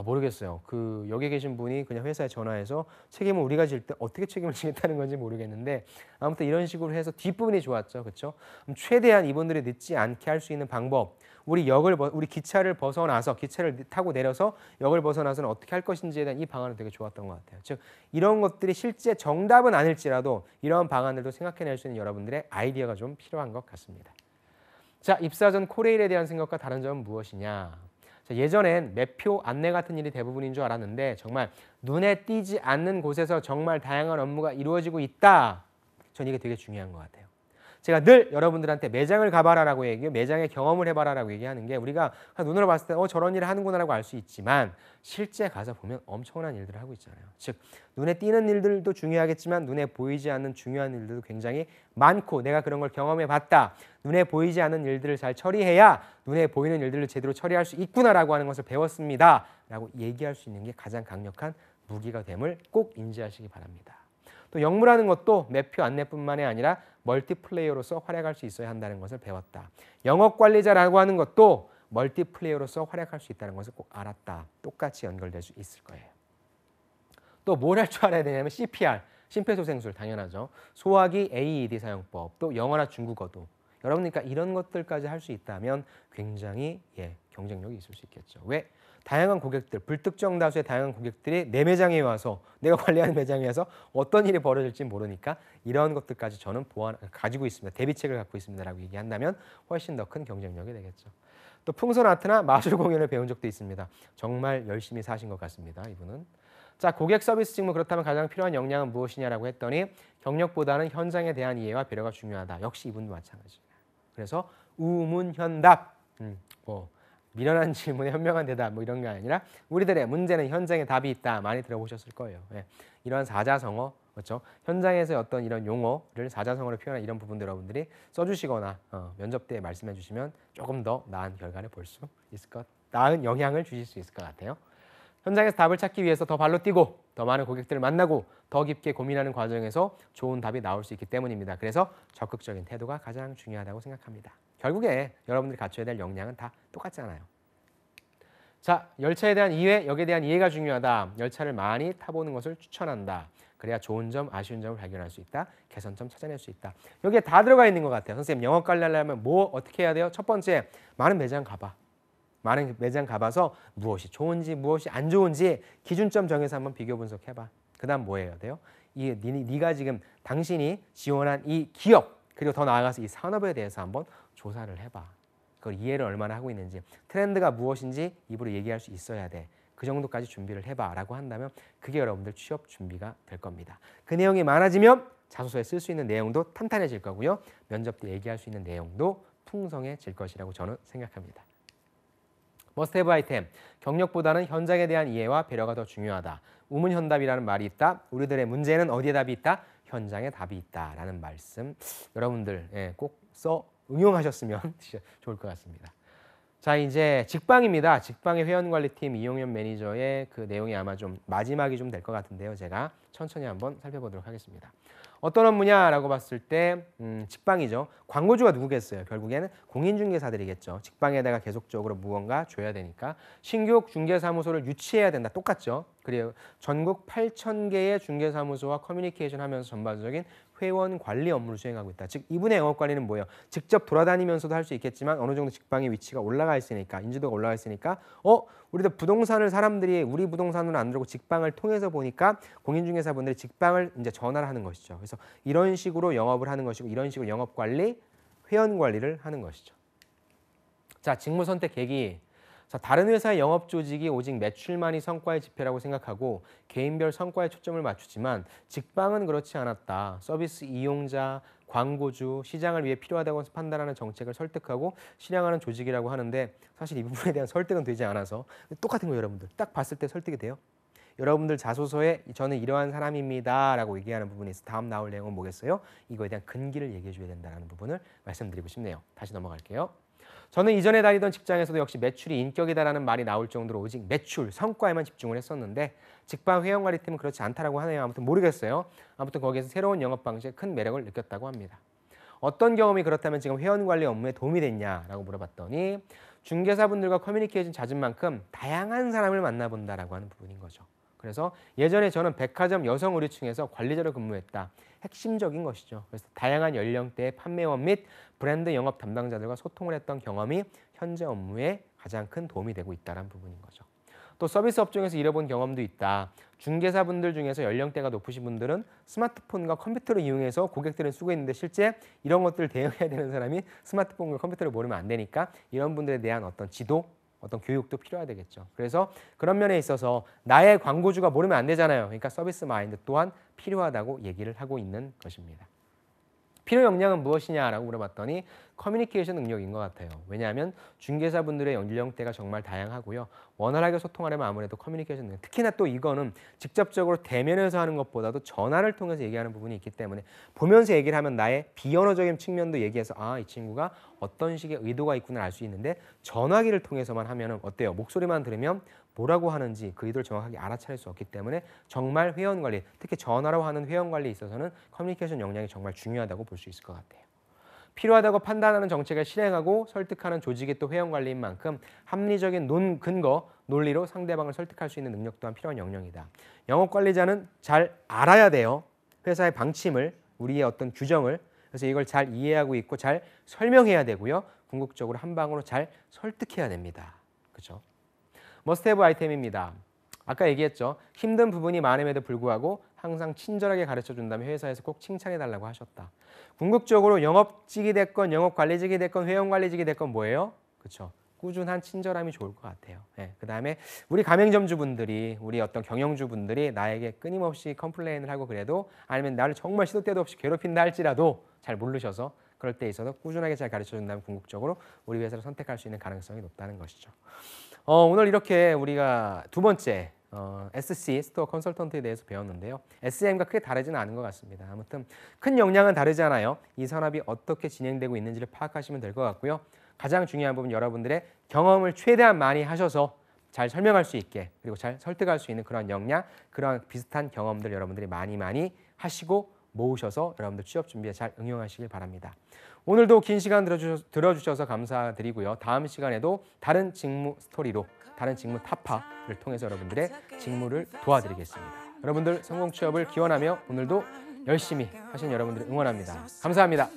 모르겠어요. 여기 계신 분이 그냥 회사에 전화해서 책임을 우리가 질 때 어떻게 책임을 지겠다는 건지 모르겠는데 아무튼 이런 식으로 해서 뒷부분이 좋았죠. 그렇죠? 최대한 이분들이 늦지 않게 할 수 있는 방법, 우리 기차를 벗어나서 기차를 타고 내려서 역을 벗어나서는 어떻게 할 것인지에 대한 이 방안은 되게 좋았던 것 같아요. 즉 이런 것들이 실제 정답은 아닐지라도 이런 방안들도 생각해낼 수 있는 여러분들의 아이디어가 좀 필요한 것 같습니다. 자, 입사 전 코레일에 대한 생각과 다른 점은 무엇이냐? 자, 예전엔 매표 안내 같은 일이 대부분인 줄 알았는데 정말 눈에 띄지 않는 곳에서 정말 다양한 업무가 이루어지고 있다. 전 이게 되게 중요한 것 같아요. 제가 늘 여러분들한테 매장을 가봐라라고 얘기해요. 매장의 경험을 해봐라라고 얘기하는 게 우리가 눈으로 봤을 때 저런 일을 하는구나라고 알 수 있지만 실제 가서 보면 엄청난 일들을 하고 있잖아요. 즉 눈에 띄는 일들도 중요하겠지만 눈에 보이지 않는 중요한 일들도 굉장히 많고 내가 그런 걸 경험해봤다. 눈에 보이지 않는 일들을 잘 처리해야 눈에 보이는 일들을 제대로 처리할 수 있구나라고 하는 것을 배웠습니다. 라고 얘기할 수 있는 게 가장 강력한 무기가 됨을 꼭 인지하시기 바랍니다. 또 역무라는 것도 매표 안내뿐만이 아니라 멀티플레이어로서 활약할 수 있어야 한다는 것을 배웠다. 영업관리자라고 하는 것도 멀티플레이어로서 활약할 수 있다는 것을 꼭 알았다. 똑같이 연결될 수 있을 거예요. 또 뭘 할 줄 알아야 되냐면 CPR, 심폐소생술 당연하죠. 소화기 AED 사용법, 또 영어나 중국어도. 여러분 그러니까 이런 것들까지 할 수 있다면 굉장히 경쟁력이 있을 수 있겠죠. 왜? 다양한 고객들, 불특정 다수의 다양한 고객들이 내 매장에 와서 내가 관리하는 매장에 와서 어떤 일이 벌어질지 모르니까 이런 것들까지 저는 가지고 있습니다. 대비책을 갖고 있습니다라고 얘기한다면 훨씬 더 큰 경쟁력이 되겠죠. 또 풍선 아트나 마술 공연을 배운 적도 있습니다. 정말 열심히 사신 것 같습니다. 이분은. 자, 고객 서비스 직무 그렇다면 가장 필요한 역량은 무엇이냐라고 했더니 경력보다는 현장에 대한 이해와 배려가 중요하다. 역시 이분도 마찬가지입니다. 그래서 우문현답. 미련한 질문에 현명한 대답 이런 게 아니라 우리들의 문제는 현장에 답이 있다. 많이 들어보셨을 거예요. 이러한 사자성어, 그렇죠? 현장에서 어떤 이런 용어를 사자성어로 표현한 이런 부분들 여러분들이 써주시거나 면접 때 말씀해 주시면 조금 더 나은 결과를 볼 수 있을 나은 영향을 주실 수 있을 것 같아요. 현장에서 답을 찾기 위해서 더 발로 뛰고 더 많은 고객들을 만나고 더 깊게 고민하는 과정에서 좋은 답이 나올 수 있기 때문입니다. 그래서 적극적인 태도가 가장 중요하다고 생각합니다. 결국에 여러분들이 갖춰야 될 역량은 다 똑같잖아요. 자, 열차에 대한 이해, 역에 대한 이해가 중요하다. 열차를 많이 타보는 것을 추천한다. 그래야 좋은 점, 아쉬운 점을 발견할 수 있다. 개선점 찾아낼 수 있다. 여기에 다 들어가 있는 것 같아요. 선생님, 영업 관리하려면 어떻게 해야 돼요? 첫 번째, 많은 매장 가봐. 많은 매장 가봐서 무엇이 좋은지 무엇이 안 좋은지 기준점 정해서 한번 비교 분석해봐. 그 다음 뭐 해야 돼요? 네가 지금 당신이 지원한 이 기업 그리고 더 나아가서 이 산업에 대해서 한번 조사를 해봐. 그걸 이해를 얼마나 하고 있는지 트렌드가 무엇인지 입으로 얘기할 수 있어야 돼. 그 정도까지 준비를 해봐 라고 한다면 그게 여러분들 취업 준비가 될 겁니다. 그 내용이 많아지면 자소서에 쓸 수 있는 내용도 탄탄해질 거고요. 면접 때 얘기할 수 있는 내용도 풍성해질 것이라고 저는 생각합니다. 머스트헤브 아이템, 경력보다는 현장에 대한 이해와 배려가 더 중요하다. 우문현답이라는 말이 있다. 우리들의 문제는 어디에 답이 있다? 현장에 답이 있다라는 말씀 여러분들 꼭 응용하셨으면 좋을 것 같습니다. 자, 이제 직방입니다. 직방의 회원관리팀 이용현 매니저의 그 내용이 아마 좀 마지막이 좀 될 것 같은데요. 제가 천천히 한번 살펴보도록 하겠습니다. 어떤 업무냐라고 봤을 때 직방이죠. 광고주가 누구겠어요? 결국에는 공인중개사들이겠죠. 직방에다가 계속적으로 무언가 줘야 되니까 신규 중개사무소를 유치해야 된다. 똑같죠. 그리고 전국 8,000개의 중개사무소와 커뮤니케이션 하면서 전반적인 회원 관리 업무를 수행하고 있다. 즉 이분의 영업 관리는 뭐예요? 직접 돌아다니면서도 할 수 있겠지만 어느 정도 직방의 위치가 올라가 있으니까 인지도가 올라가 있으니까 우리도 부동산을 사람들이 우리 부동산으로 안 들고 직방을 통해서 보니까 공인중개사분들이 직방을 이제 전화를 하는 것이죠. 그래서 이런 식으로 영업을 하는 것이고 이런 식으로 영업 관리, 회원 관리를 하는 것이죠. 자, 직무 선택 계기. 자, 다른 회사의 영업 조직이 오직 매출만이 성과의 지표라고 생각하고 개인별 성과에 초점을 맞추지만 직방은 그렇지 않았다. 서비스 이용자, 광고주, 시장을 위해 필요하다고 판단하는 정책을 설득하고 실행하는 조직이라고 하는데 사실 이 부분에 대한 설득은 되지 않아서 똑같은 거예요. 여러분들. 딱 봤을 때 설득이 돼요. 여러분들 자소서에 저는 이러한 사람입니다 라고 얘기하는 부분이 있어 다음 나올 내용은 뭐겠어요? 이거에 대한 근기를 얘기해 줘야 된다는 부분을 말씀드리고 싶네요. 다시 넘어갈게요. 저는 이전에 다니던 직장에서도 역시 매출이 인격이다라는 말이 나올 정도로 오직 매출, 성과에만 집중을 했었는데 직방 회원관리팀은 그렇지 않다라고 하네요. 아무튼 모르겠어요. 아무튼 거기에서 새로운 영업 방식에 큰 매력을 느꼈다고 합니다. 어떤 경험이 그렇다면 지금 회원관리 업무에 도움이 됐냐라고 물어봤더니 중개사분들과 커뮤니케이션 잦은 만큼 다양한 사람을 만나본다라고 하는 부분인 거죠. 그래서 예전에 저는 백화점 여성 의류층에서 관리자로 근무했다. 핵심적인 것이죠. 그래서 다양한 연령대의 판매원 및 브랜드 영업 담당자들과 소통을 했던 경험이 현재 업무에 가장 큰 도움이 되고 있다는 부분인 거죠. 또 서비스 업종에서 일해본 경험도 있다. 중개사분들 중에서 연령대가 높으신 분들은 스마트폰과 컴퓨터를 이용해서 고객들을 쓰고 있는데 실제 이런 것들을 대응해야 되는 사람이 스마트폰과 컴퓨터를 모르면 안 되니까 이런 분들에 대한 어떤 지도, 어떤 교육도 필요하되겠죠. 그래서 그런 면에 있어서 나의 광고주가 모르면 안 되잖아요. 그러니까 서비스 마인드 또한 필요하다고 얘기를 하고 있는 것입니다. 필요 역량은 무엇이냐라고 물어봤더니 커뮤니케이션 능력인 것 같아요. 왜냐하면 중개사분들의 연령대가 정말 다양하고요. 원활하게 소통하려면 아무래도 커뮤니케이션 능력, 특히나 또 이거는 직접적으로 대면에서 하는 것보다도 전화를 통해서 얘기하는 부분이 있기 때문에 보면서 얘기를 하면 나의 비언어적인 측면도 얘기해서 아, 이 친구가 어떤 식의 의도가 있구나 알 수 있는데 전화기를 통해서만 하면은 어때요? 목소리만 들으면 뭐라고 하는지 그 의도를 정확하게 알아차릴 수 없기 때문에 정말 회원 관리, 특히 전화로 하는 회원 관리에 있어서는 커뮤니케이션 역량이 정말 중요하다고 볼 수 있을 것 같아요. 필요하다고 판단하는 정책을 실행하고 설득하는 조직이 또 회원 관리인 만큼 합리적인 근거, 논리로 상대방을 설득할 수 있는 능력 또한 필요한 역량이다. 영업 관리자는 잘 알아야 돼요. 회사의 방침을, 우리의 어떤 규정을. 그래서 이걸 잘 이해하고 있고 잘 설명해야 되고요. 궁극적으로 한 방으로 잘 설득해야 됩니다. 그렇죠? 머스트헤브 아이템입니다. 아까 얘기했죠. 힘든 부분이 많음에도 불구하고 항상 친절하게 가르쳐준다면 회사에서 꼭 칭찬해달라고 하셨다. 궁극적으로 영업직이 됐건 영업관리직이 됐건 회원관리직이 됐건 뭐예요? 그렇죠. 꾸준한 친절함이 좋을 것 같아요. 그다음에 우리 가맹점주분들이, 우리 어떤 경영주분들이 나에게 끊임없이 컴플레인을 하고 그래도 아니면 나를 정말 시도 때도 없이 괴롭힌다 할지라도 잘 모르셔서 그럴 때 있어서 꾸준하게 잘 가르쳐준다면 궁극적으로 우리 회사를 선택할 수 있는 가능성이 높다는 것이죠. 오늘 이렇게 우리가 두 번째 SC, 스토어 컨설턴트에 대해서 배웠는데요. SM과 크게 다르지는 않은 것 같습니다. 아무튼 큰 역량은 다르잖아요. 이 산업이 어떻게 진행되고 있는지를 파악하시면 될 것 같고요. 가장 중요한 부분 여러분들의 경험을 최대한 많이 하셔서 잘 설명할 수 있게 그리고 잘 설득할 수 있는 그런 역량, 그런 비슷한 경험들 여러분들이 많이 하시고 모으셔서 여러분들 취업 준비에 잘 응용하시길 바랍니다. 오늘도 긴 시간 들어주셔서 감사드리고요. 다음 시간에도 다른 직무 스토리로, 다른 직무 타파를 통해서 여러분들의 직무를 도와드리겠습니다. 여러분들 성공 취업을 기원하며 오늘도 열심히 하신 여러분들을 응원합니다. 감사합니다.